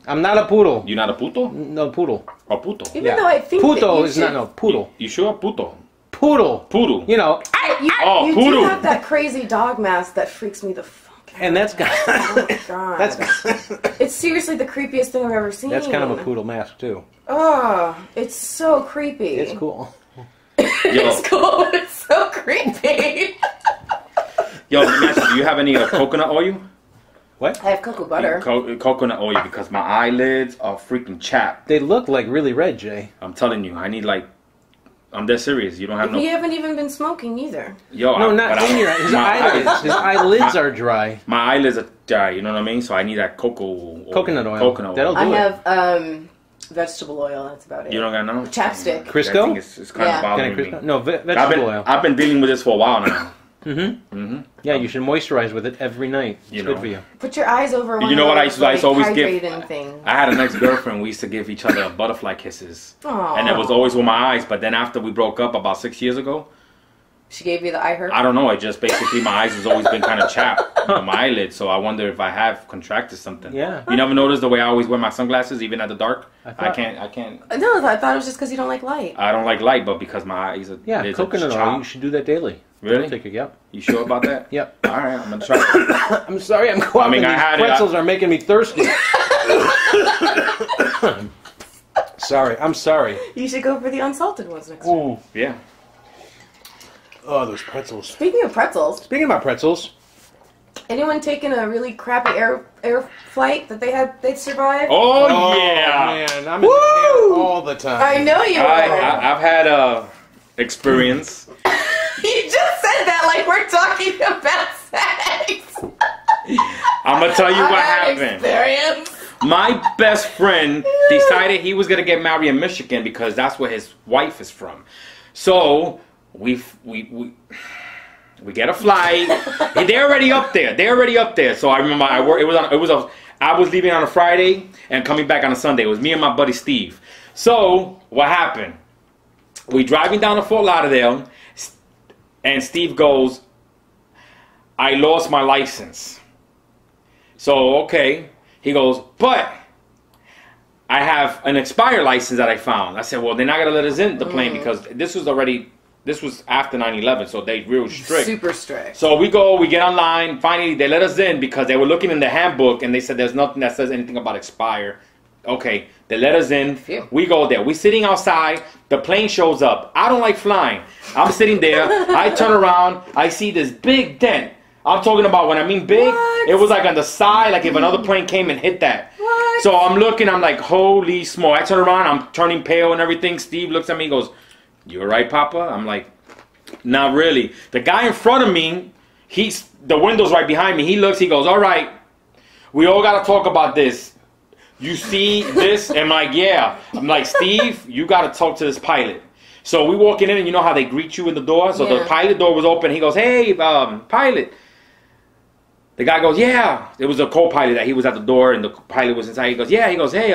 I'm not a poodle. You're not a puto? No, poodle. A puto. Even though I think Puto that is not, no, poodle. You sure? Puto. poodle. Poodle. You know, You poodle. do have that crazy dog mask that freaks me the fuck out. and that's Oh my god. that's It's seriously the creepiest thing I've ever seen. that's kind of a poodle mask too. Oh, it's so creepy. It's cool. It's cool. It's so creepy. Yo, Master, do you have any coconut oil? What? I have cocoa butter. Coconut oil, because my eyelids are freaking chapped. They look like really red, Jay. I'm telling you, I need I'm dead serious. You don't have no. You haven't even been smoking either. Yo, No, not in your his eyelids. His eyelids are dry. My eyelids are dry. You know what I mean? So I need that coconut oil. Coconut oil. That'll do I it. have vegetable oil. That's about it. You don't got no Chapstick. Crisco? I think it's kind of bothering me. No, vegetable oil. I've been dealing with this for a while now. Yeah, you should moisturize with it every night. It's good for you. Put your eyes over one You know of what I those, used to always give? hydrating things. I had an ex-girlfriend. We used to give each other butterfly kisses. Aww. And it was always with my eyes. But then after we broke up about 6 years ago, She gave you the eye hurt? I don't know. It just basically my eyes has always been kind of chapped on my eyelids. So I wonder if I have contracted something. Yeah. You never notice the way I always wear my sunglasses even at the dark? I can't. No, I thought it was just because you don't like light. I don't like light, but because my eyes are coconut oil. You should do that daily. Really? Take it. Yep. You sure about that? Yep. All right, I'm gonna try it. I'm sorry, I'm coughing. I These had it. pretzels are making me thirsty. Sorry, I'm sorry. You should go for the unsalted ones next time. Ooh. Yeah. Oh, those pretzels. Speaking of pretzels, Speaking about pretzels, anyone taking a really crappy air flight that they'd survived? Oh, yeah. man, I'm in the air all the time. I know you are. I've had a experience. You just said that like we're talking about sex. I'm gonna tell you what I had happened. Experience. My best friend decided he was gonna get married in Michigan because that's where his wife is from. So we get a flight. They're already up there. So I remember I was leaving on a Friday and coming back on a Sunday. It was me and my buddy Steve. So what happened? We driving down to Fort Lauderdale, and Steve goes, "I lost my license." So okay, he goes, "But I have an expired license that I found." I said, "Well, they're not gonna let us in the plane because this was after 9/11, so they real strict, Super strict." So we get online. Finally, they let us in because they were looking in the handbook and they said there's nothing that says anything about expire. Okay, they let us in. Phew. We go there. We're sitting outside. The plane shows up. I don't like flying. I'm sitting there. I turn around. I see this big dent. I'm talking about when I mean big, What? it was like on the side, like if another plane came and hit that. What? So I'm looking. I'm like, holy smoke. I turn around. I'm turning pale and everything. Steve looks at me and goes, "You all right, Papa?" I'm like, "Not really." The guy in front of me, the window's right behind me. He looks. He goes, "All right, we all got to talk about this. You see this?" And I'm like, "Yeah." I'm like, "Steve, you got to talk to this pilot." So we walking in, and you know how they greet you in the door? So the pilot door was open. He goes, "Hey, pilot." The guy goes, "Yeah." It was a co-pilot that he was at the door, and the pilot was inside. He goes, "Yeah." He goes, "Hey,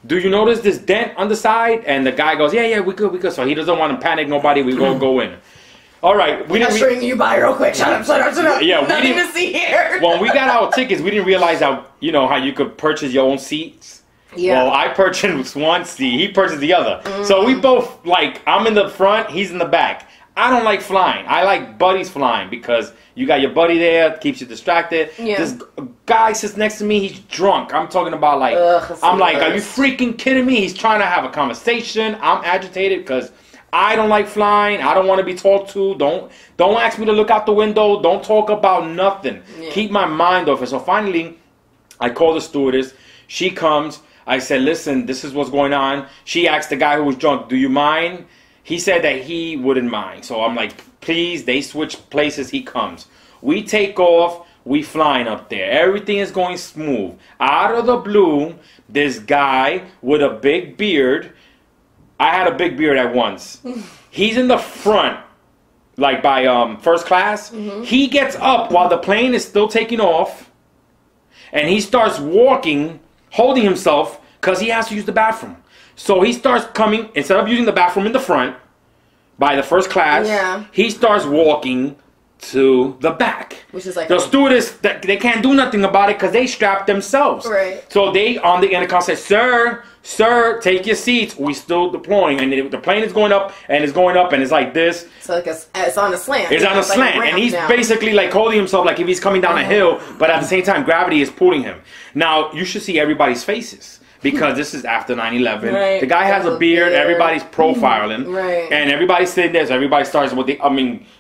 do you notice this dent on the side?" And the guy goes, "Yeah, we good. So he doesn't want to panic nobody. We go in. All right. I'm stringing you by real quick. Shut up. Yeah, Nothing to see here. When we got our tickets, we didn't realize how you could purchase your own seats. Yeah. Well, I purchased one seat. He purchased the other. So we both, I'm in the front. He's in the back. I don't like flying. I like buddies flying because you got your buddy there, keeps you distracted. Yeah. This guy sits next to me. He's drunk. I'm talking about I'm like, are you freaking kidding me? He's trying to have a conversation. I'm agitated because I don't like flying. I don't want to be talked to. Don't ask me to look out the window. Don't talk about nothing. Yeah. Keep my mind off it. So finally, I call the stewardess. She comes. I said, "Listen, this is what's going on." She asked the guy who was drunk, "Do you mind?" He said that he wouldn't mind. So I'm like, "Please." They switch places. He comes. We take off. We flying up there. Everything is going smooth. Out of the blue, this guy with a big beard. I had a big beard at once. He's in the front, like by first class. He gets up while the plane is still taking off, and he starts walking, holding himself, because he has to use the bathroom. So he starts coming, instead of using the bathroom in the front, by the first class, he starts walking to the back. Which is like the stewardess, they can't do nothing about it because they strapped themselves. Right. So they on the intercom said, Sir, take your seats. We still deploying, and the plane is going up, and it's going up, and it's like this. So like it's on a slant. It's on a slant, and he's basically like holding himself like if he's coming down a hill, but at the same time, gravity is pulling him. Now you should see everybody's faces. Because this is after 9/11. Right. The guy has a beard. Everybody's profiling. Right. And everybody's sitting there. So everybody starts with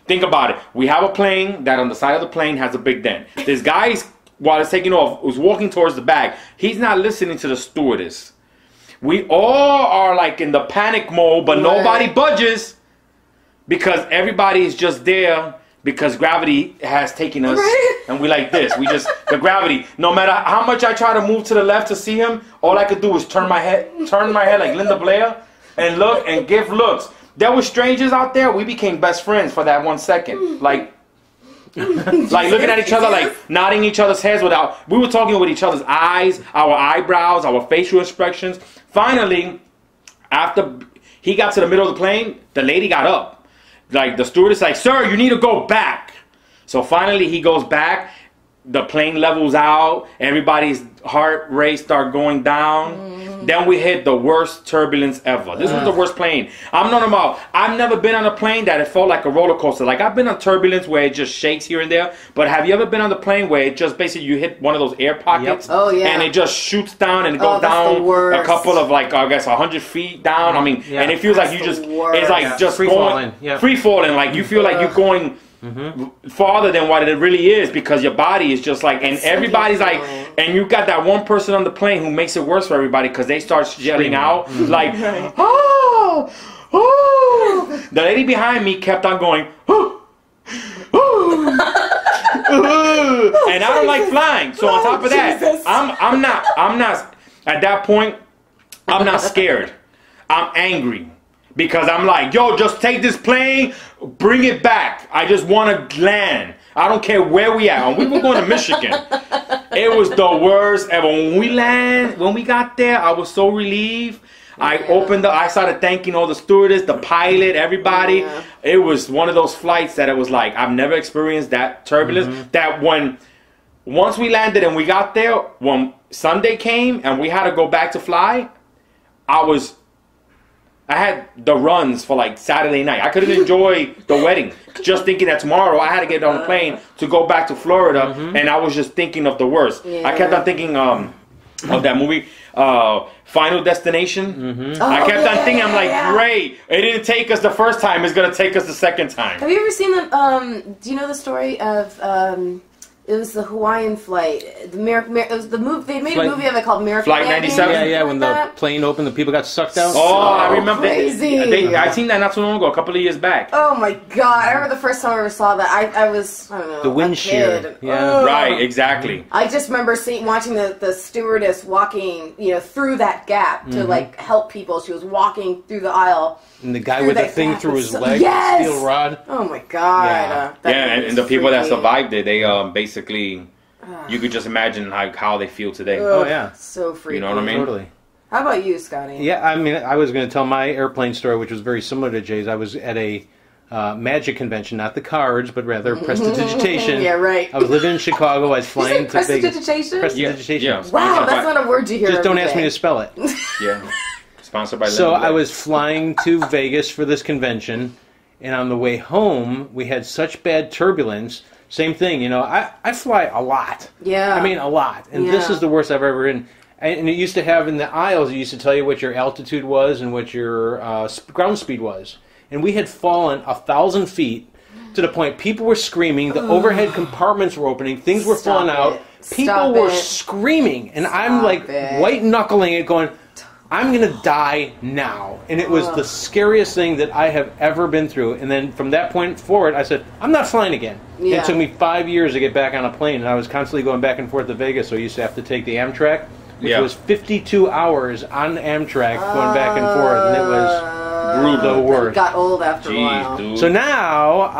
think about it. We have a plane that on the side of the plane has a big dent. This guy's, while it's taking off, was walking towards the bag. He's not listening to the stewardess. We all are like in the panic mode, but nobody budges. Because everybody is just there. Because gravity has taken us, and we like this. We just, the gravity, no matter how much I try to move to the left to see him, all I could do is turn my head like Linda Blair, and look and give looks. There were strangers out there. We became best friends for that 1 second. Like looking at each other, like nodding each other's heads we were talking with each other's eyes, our eyebrows, our facial expressions. Finally, after he got to the middle of the plane, the lady got up. Like the stewardess, like, sir, you need to go back. So finally, he goes back. The plane levels out. Everybody's heart rate start going down. Then we hit the worst turbulence ever. This was the worst plane. I've never been on a plane that it felt like a roller coaster. Like I've been on turbulence where it just shakes here and there. But have you ever been on the plane where it just basically you hit one of those air pockets? Yep. Oh yeah. And it just shoots down and it goes down a couple of 100 feet down. And it feels like you just it's like just free falling. Like you feel like you're going farther than what it really is because your body is just like, and everybody's like, and you got that one person on the plane who makes it worse for everybody because they start yelling out like, oh. The lady behind me kept on going, oh. And I don't like flying. So on top of that, I'm not at that point. I'm not scared. I'm angry. Because I'm like, yo, just take this plane, bring it back. I just want to land. I don't care where we at. We were going to Michigan. It was the worst ever. When we got there, I was so relieved. I started thanking all the stewardess, the pilot, everybody. Yeah. It was one of those flights that it was like, I've never experienced that turbulence. That once we landed and we got there, when Sunday came and we had to go back to fly, I had the runs for like Saturday night. I couldn't enjoy the wedding. Just thinking that tomorrow I had to get on a plane to go back to Florida. And I was just thinking of the worst. Yeah. I kept on thinking of that movie, Final Destination. I kept on thinking, I'm like, great. It didn't take us the first time. It's going to take us the second time. Have you ever seen do you know the story of... it was the Hawaiian flight. It was the movie. They made a movie of it called Miracle Flight 97. Yeah, when the plane opened, the people got sucked out. Oh, I remember. Crazy. I seen that not so long ago, a couple of years back. Oh my god! I remember the first time I ever saw that. I was, I don't know, the wind shear. Yeah, right, exactly. I just remember watching the stewardess walking, through that gap to like help people. She was walking through the aisle. And the guy with the thing through his leg, steel rod. Oh my god! And the people that survived it, they basically, you could just imagine how they feel today. Oh yeah, so freaky. You know what I mean? Totally. How about you, Scotty? Yeah, I mean, I was going to tell my airplane story, which was very similar to Jay's. I was at a magic convention, not the cards, but rather prestidigitation. Yeah, right. I was living in Chicago. I was flying to Vegas. Prestidigitation? Yeah. Wow, that's not a word you hear. Just don't ask me to spell it. Yeah. Sponsored by So I was flying to Vegas for this convention, and on the way home, we had such bad turbulence. Same thing, I fly a lot. Yeah. I mean, a lot. And this is the worst I've ever been. And it used to have in the aisles, it used to tell you what your altitude was and what your ground speed was. And we had fallen 1,000 feet to the point people were screaming, the overhead compartments were opening, things were falling out. People were screaming. And I'm like white-knuckling it going, I'm going to die now. And it was the scariest thing that I have ever been through. And then from that point forward, I said, I'm not flying again. Yeah. It took me 5 years to get back on a plane. And I was constantly going back and forth to Vegas. So I used to have to take the Amtrak, which was 52 hours on Amtrak going back and forth. And it was the worst. It got old after a while. Dude. So now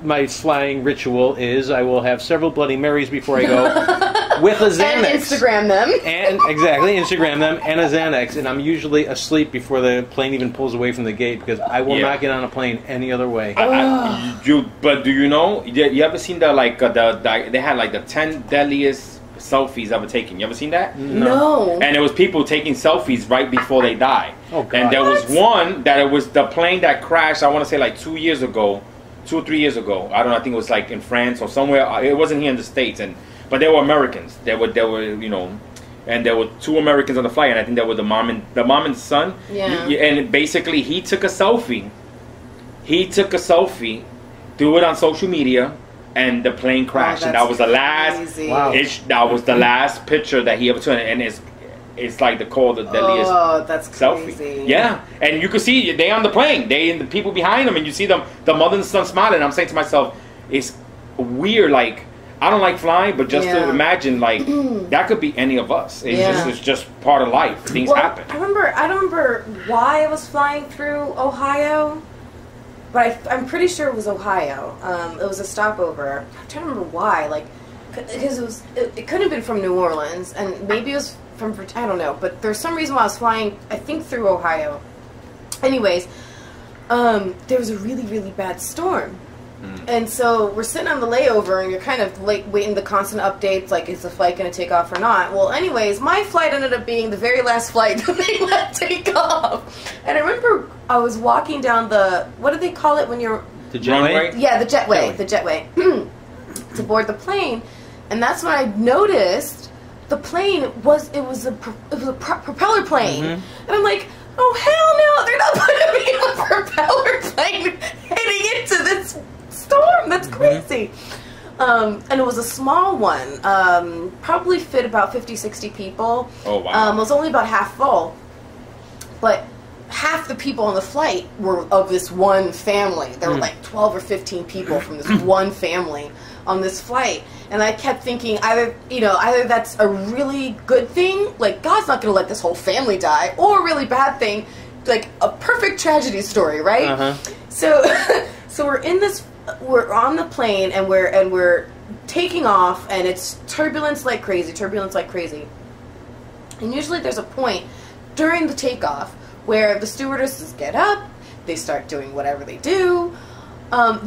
my flying ritual is I will have several Bloody Marys before I go. with a Xanax. And Instagram them. And exactly, Instagram them and a Xanax, and I'm usually asleep before the plane even pulls away from the gate because I will not get on a plane any other way. But do you know? You ever seen they had like the 10 deadliest selfies ever taken? You ever seen that? No. And it was people taking selfies right before they die. Oh God. And there was one that it was the plane that crashed. I want to say like 2 years ago, 2 or 3 years ago. I don't know. I think it was like in France or somewhere. It wasn't here in the States, but they were Americans. They were and there were 2 Americans on the flight, and I think that were the mom and son. Yeah. And basically, he took a selfie. Threw it on social media, and the plane crashed. And that was the last. Wow. That was the last picture that he ever took, and it's like the deadliest. Oh, that's selfie. crazy. Yeah, and you can see they on the plane. They and the people behind them, and you see them, the mother and son smiling. I'm saying to myself, it's weird. Like, I don't like flying, but just to imagine, like, that could be any of us. It's just part of life. Things happen. I don't remember why I was flying through Ohio, but I'm pretty sure it was Ohio. It was a stopover. I'm trying to remember why. Like, because it couldn't have been from New Orleans, and maybe it was from, I don't know. But there's some reason why I was flying, I think, through Ohio. Anyways, there was a really, really bad storm. And so we're sitting on the layover, and you're kind of like waiting the constant updates, like, is the flight going to take off or not? Well, anyways, my flight ended up being the very last flight that they let take off. And I remember I was walking down the, what do they call it when you're... The jetway? Yeah, the jetway. To board the plane. And that's when I noticed the plane was a propeller plane. And I'm like, oh, hell no, they're not putting me in a propeller plane heading into this storm. That's crazy. And it was a small one, probably fit about 50-60 people. Oh wow. It was only about half full, but half the people on the flight were of this one family. There were like 12 or 15 people from this one family on this flight, and I kept thinking either that's a really good thing, like God's not going to let this whole family die, or a really bad thing, like a perfect tragedy story, right? So we're on the plane, and we're taking off, and it's turbulence like crazy. And usually there's a point during the takeoff where the stewardesses get up, they start doing whatever they do.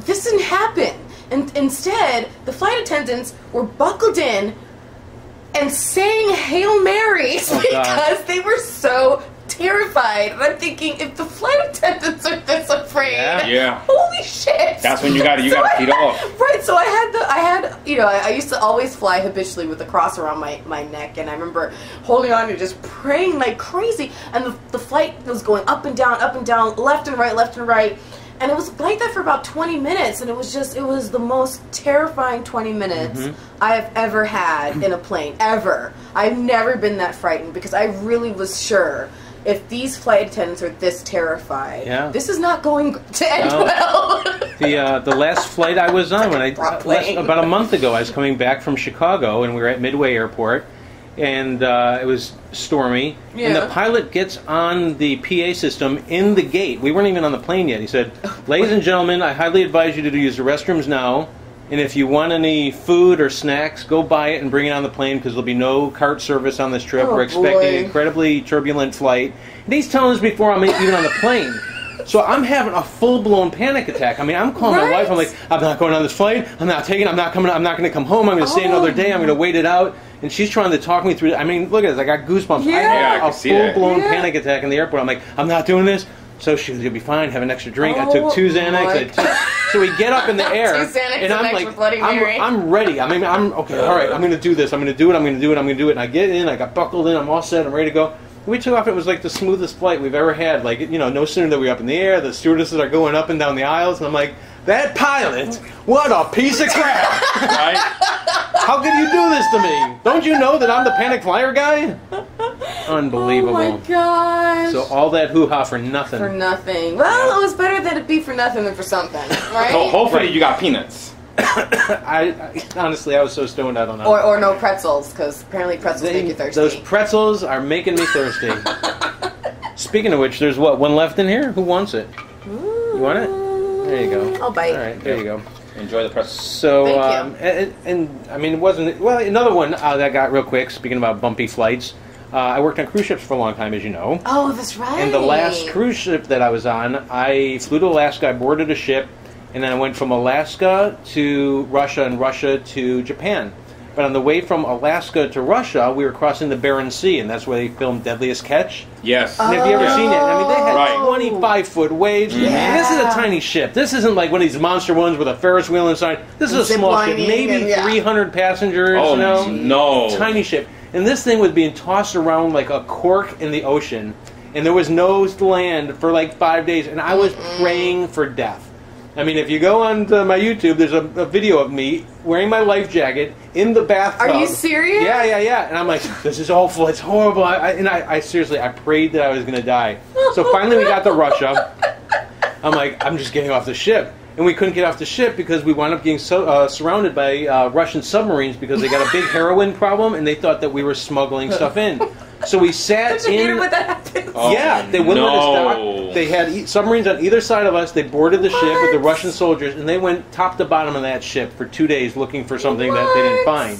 This didn't happen. And instead, the flight attendants were buckled in and saying Hail Marys because they were so terrified. And I'm thinking, if the flight attendants are this afraid, holy shit! That's when you got to feed off. Right. So I used to always fly habitually with a cross around my neck, and I remember holding on and just praying like crazy. And the flight was going up and down, left and right. And it was like that for about 20 minutes, and it was the most terrifying 20 minutes I have ever had in a plane, ever. I've never been that frightened, because I really was sure if these flight attendants are this terrified, this is not going to end well. The last flight I was on, about a month ago, I was coming back from Chicago, and we were at Midway Airport, and it was stormy, and the pilot gets on the PA system in the gate. We weren't even on the plane yet. He said, "Ladies and gentlemen, I highly advise you to use the restrooms now, and if you want any food or snacks, go buy it and bring it on the plane, because there'll be no cart service on this trip. We're expecting an incredibly turbulent flight." And he's telling us before I'm even on the plane. So I'm having a full-blown panic attack. I mean, I'm calling my wife. I'm like, I'm not going on this flight. I'm not taking it. I'm not coming. I'm not going to come home. I'm going to stay another day. I'm going to wait it out. And she's trying to talk me through it. I mean, look at this. I got goosebumps. I had a full-blown panic attack in the airport. I'm like, I'm not doing this. So she was, "You'll be fine. Have an extra drink." I took 2 Xanax. So we get up in the air, and I'm like, I'm ready. I mean, I'm okay. All right, I'm going to do this. I'm going to do it. I'm going to do it. I'm going to do it. And I get in. I got buckled in. I'm all set. I'm ready to go. We took off. It was like the smoothest flight we've ever had. Like, no sooner that we were up in the air, the stewardesses are going up and down the aisles, and I'm like, that pilot, what a piece of crap! Right? How can you do this to me? Don't you know that I'm the panic flyer guy? Unbelievable. Oh my gosh. So all that hoo-ha for nothing. For nothing. Well, it was better that it be for nothing than for something, right? Hopefully you got peanuts. Honestly, I was so stoned, I don't know. Or no pretzels, because apparently pretzels make you thirsty. Those pretzels are making me thirsty. Speaking of which, there's one left in here? Who wants it? You want it? There you go. I'll bite. All right, there you go. Enjoy the press. So, Thank you. and I mean, it wasn't... Well, another one that got real quick, speaking about bumpy flights, I worked on cruise ships for a long time, as you know. Oh, that's right. And the last cruise ship that I was on, I flew to Alaska, I boarded a ship, and then I went from Alaska to Russia and Russia to Japan. But on the way from Alaska to Russia, we were crossing the Bering Sea, and that's where they filmed Deadliest Catch. Yes. And have you ever seen it? I mean, they had Right. 25-foot waves. Yeah. And this is a tiny ship. This isn't like one of these monster ones with a Ferris wheel inside. This is a Zip small ship, lining maybe and, 300 passengers. Oh, you know? no. Tiny ship. And this thing was being tossed around like a cork in the ocean. And there was no land for like 5 days. And I was praying for death. I mean, if you go on to my YouTube, there's a video of me wearing my life jacket in the bathtub. Are you serious? Yeah. And I'm like, this is awful. It's horrible. I seriously, I prayed that I was going to die. So finally we got to Russia. I'm like, I'm just getting off the ship. And we couldn't get off the ship because we wound up getting surrounded by Russian submarines because they got a big heroin problem and they thought that we were smuggling stuff in. So we sat Don't you hate it in... when that happens? Yeah, they wouldn't let us No. dock. They had submarines on either side of us. They boarded the ship with the What? Russian soldiers, and they went top to bottom of that ship for 2 days looking for something that they didn't What? find.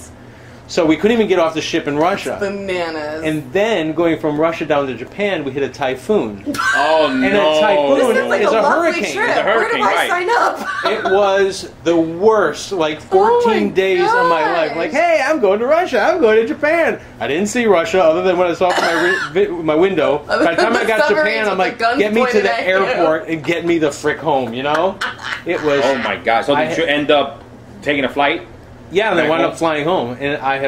So we couldn't even get off the ship in Russia. Bananas. And then, going from Russia down to Japan, we hit a typhoon. Oh, And a no. typhoon this is like is a a lovely hurricane. trip. It's a Where do hurricane, I right. sign up? It was the worst, like 14 days of my life. Like, hey, I'm going to Russia. I'm going to Japan. I didn't see Russia other than what I saw from my window. By the time I got to Japan, I'm like, guns get me to pointed the at you. airport and get me the frick home, you know? It was... Oh, my God. So did you end up taking a flight? Yeah, and I Back wound home? up flying home, and I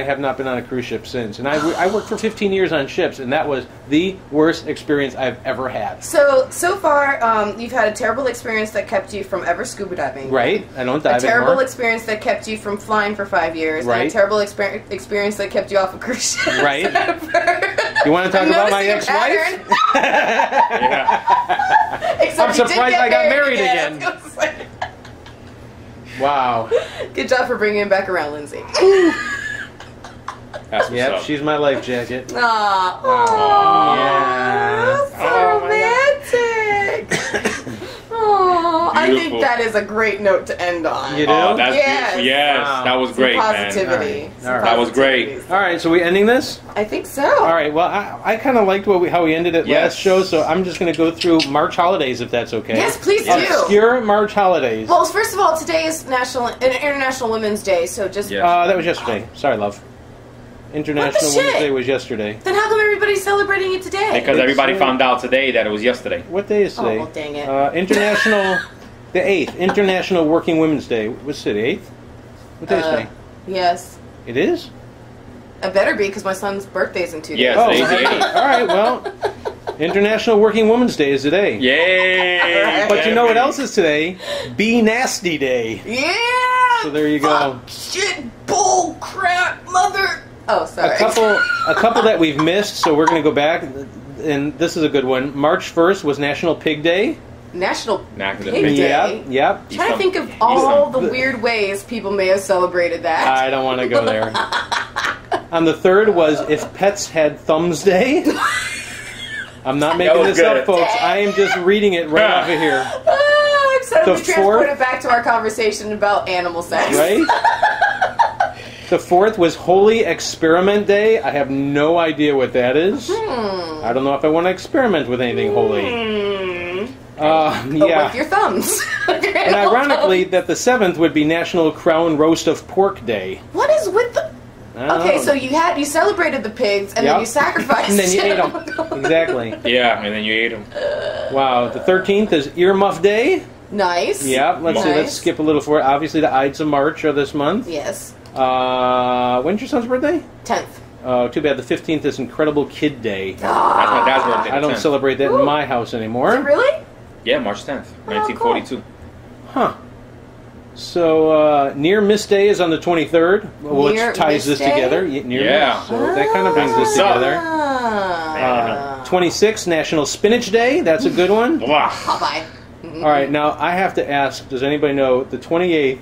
have not been on a cruise ship since. And I worked for 15 years on ships, and that was the worst experience I've ever had. So far, you've had a terrible experience that kept you from ever scuba diving. Right? I don't A dive terrible anymore. experience that kept you from flying for 5 years. And Right. a terrible experience that kept you off a cruise ship. Right. You want to talk I'm about my noticing a ex-wife? pattern. Yeah. Except I'm you did surprised get I got married I again. was gonna say. Wow. Good job for bringing him back around, Lindsay. That's what's Yep, up. she's my life jacket. Aww. Yeah. So Oh, my romantic. Aww. I think Beautiful. that is a great note to end on. You do? Oh, that's Yes. beautiful. Yes, Wow. that was Some great, positivity. man. Some All right. That was great. positivity. All right, so we ending this? I think so. All right, well, I kind of liked how we ended it Yes. last show, so I'm just going to go through March holidays, if that's okay. Yes, please do. Obscure March holidays. Well, first of all, today is International Women's Day, so just Yes. That was yesterday. Sorry, love. International What the Women's shit? Day was yesterday. then how come everybody's celebrating it today? Because everybody found out today that it was yesterday. What day is today? Oh, well, dang it. International, the 8th, International Working Women's Day. What's it, 8th? What day is today? Yes. It is? It better be, because my son's birthday's in 2 days. Yes, Oh, today's the 8th. all right, well, International Working Women's Day is today. Yay! But you know what else is today? Be Nasty Day. Yeah! So there you go. Fuck, shit, bull, crap, mother... Oh, sorry. A couple that we've missed, so we're going to go back, and this is a good one. March 1st was National Pig Day. National National Pig Pig Day. Yep. I'm trying to think of all the weird ways people may have celebrated that. I don't want to go there. On the 3rd was If Pets Had Thumbs Day. I'm not making was this up, good. folks. I am just reading it right off of here. I'm suddenly The transported fourth- back to our conversation about animal sex. Right? The 4th was Holy Experiment Day. I have no idea what that is. I don't know if I want to experiment with anything holy. But with Yeah. your thumbs. And ironically, that the 7th would be National Crown Roast of Pork Day. What is with the... I don't Okay, know. so you celebrated the pigs, and then Yep. you sacrificed And then you ate them. them. Exactly. Yeah, and then you ate them. Wow. The 13th is Earmuff Day. Nice. Yeah, let's see. Nice. Let's skip a little forward. Obviously, the Ides of March are this month. Yes. When's your son's birthday? 10th. Oh, too bad. The 15th is Incredible Kid Day. That's my dad's birthday. I don't the 10th. celebrate that in my house anymore. Really? Yeah, March 10th, Oh, 1942. Huh. So, Near Miss Day is on the 23rd, which Near ties Miss this Day? together. Near Yeah. Miss. So that kind of brings this What's up? together. Ah. 26th, National Spinach Day. That's a good one. Blah. Popeye. All right, now I have to ask, does anybody know the 28th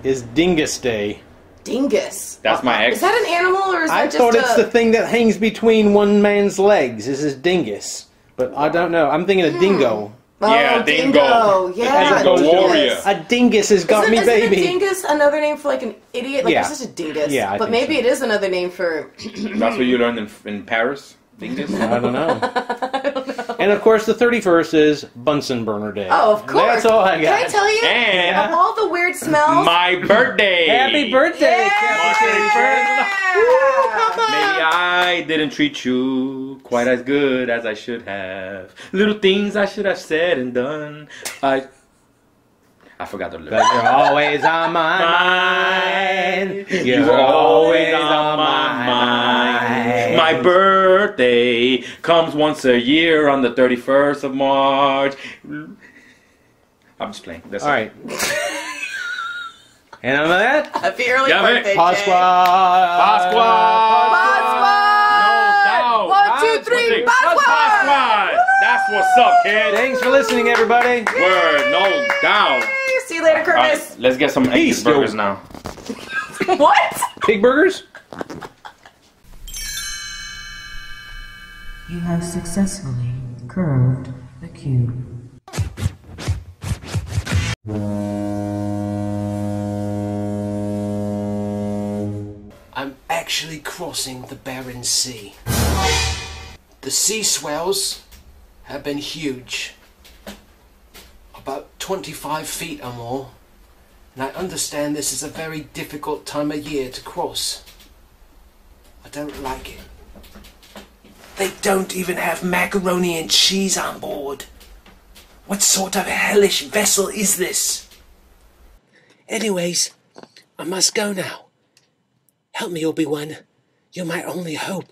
is Dingus Day? Dingus. That's my ex. Is that an animal, or is that I just thought a... it's the thing that hangs between one man's legs. This is dingus. But I don't know. I'm thinking of dingo. Yeah, dingo. Yeah, Dingo dingus. warrior. A dingus has got me, Isn't baby. a dingus another name for like an idiot? Like Yeah. you're such a dingus. Yeah, I but think maybe so. it is another name for. That's what you learned in Paris? Dingus? I don't know. And of course, the 31st is Bunsen burner day. Oh, of course. That's all I got. Can I tell you? And Of all the weird smells. my birthday. Happy birthday, March Captain 31st. Maybe I didn't treat you quite as good as I should have. Little things I should have said and done. I forgot the lyrics. But you're always on my mind. You're always on my mind. My birthday comes once a year on the 31st of March. I'm just playing. That's All right. And on that, Happy early Yeah, man. birthday, Pasqua. No doubt. 1, 2, 3, Pasqua! That's what's up, kid. Thanks for listening, everybody. Word, no doubt. See you later, All right, Curtis. let's get some Peace, burgers yo. now. What? Pig burgers? You have successfully curved the cube. I'm actually crossing the Barren Sea. The sea swells have been huge, about 25 feet or more, and I understand this is a very difficult time of year to cross. I don't like it. They don't even have macaroni and cheese on board. What sort of hellish vessel is this? Anyways, I must go now. Help me, Obi-Wan. You're my only hope.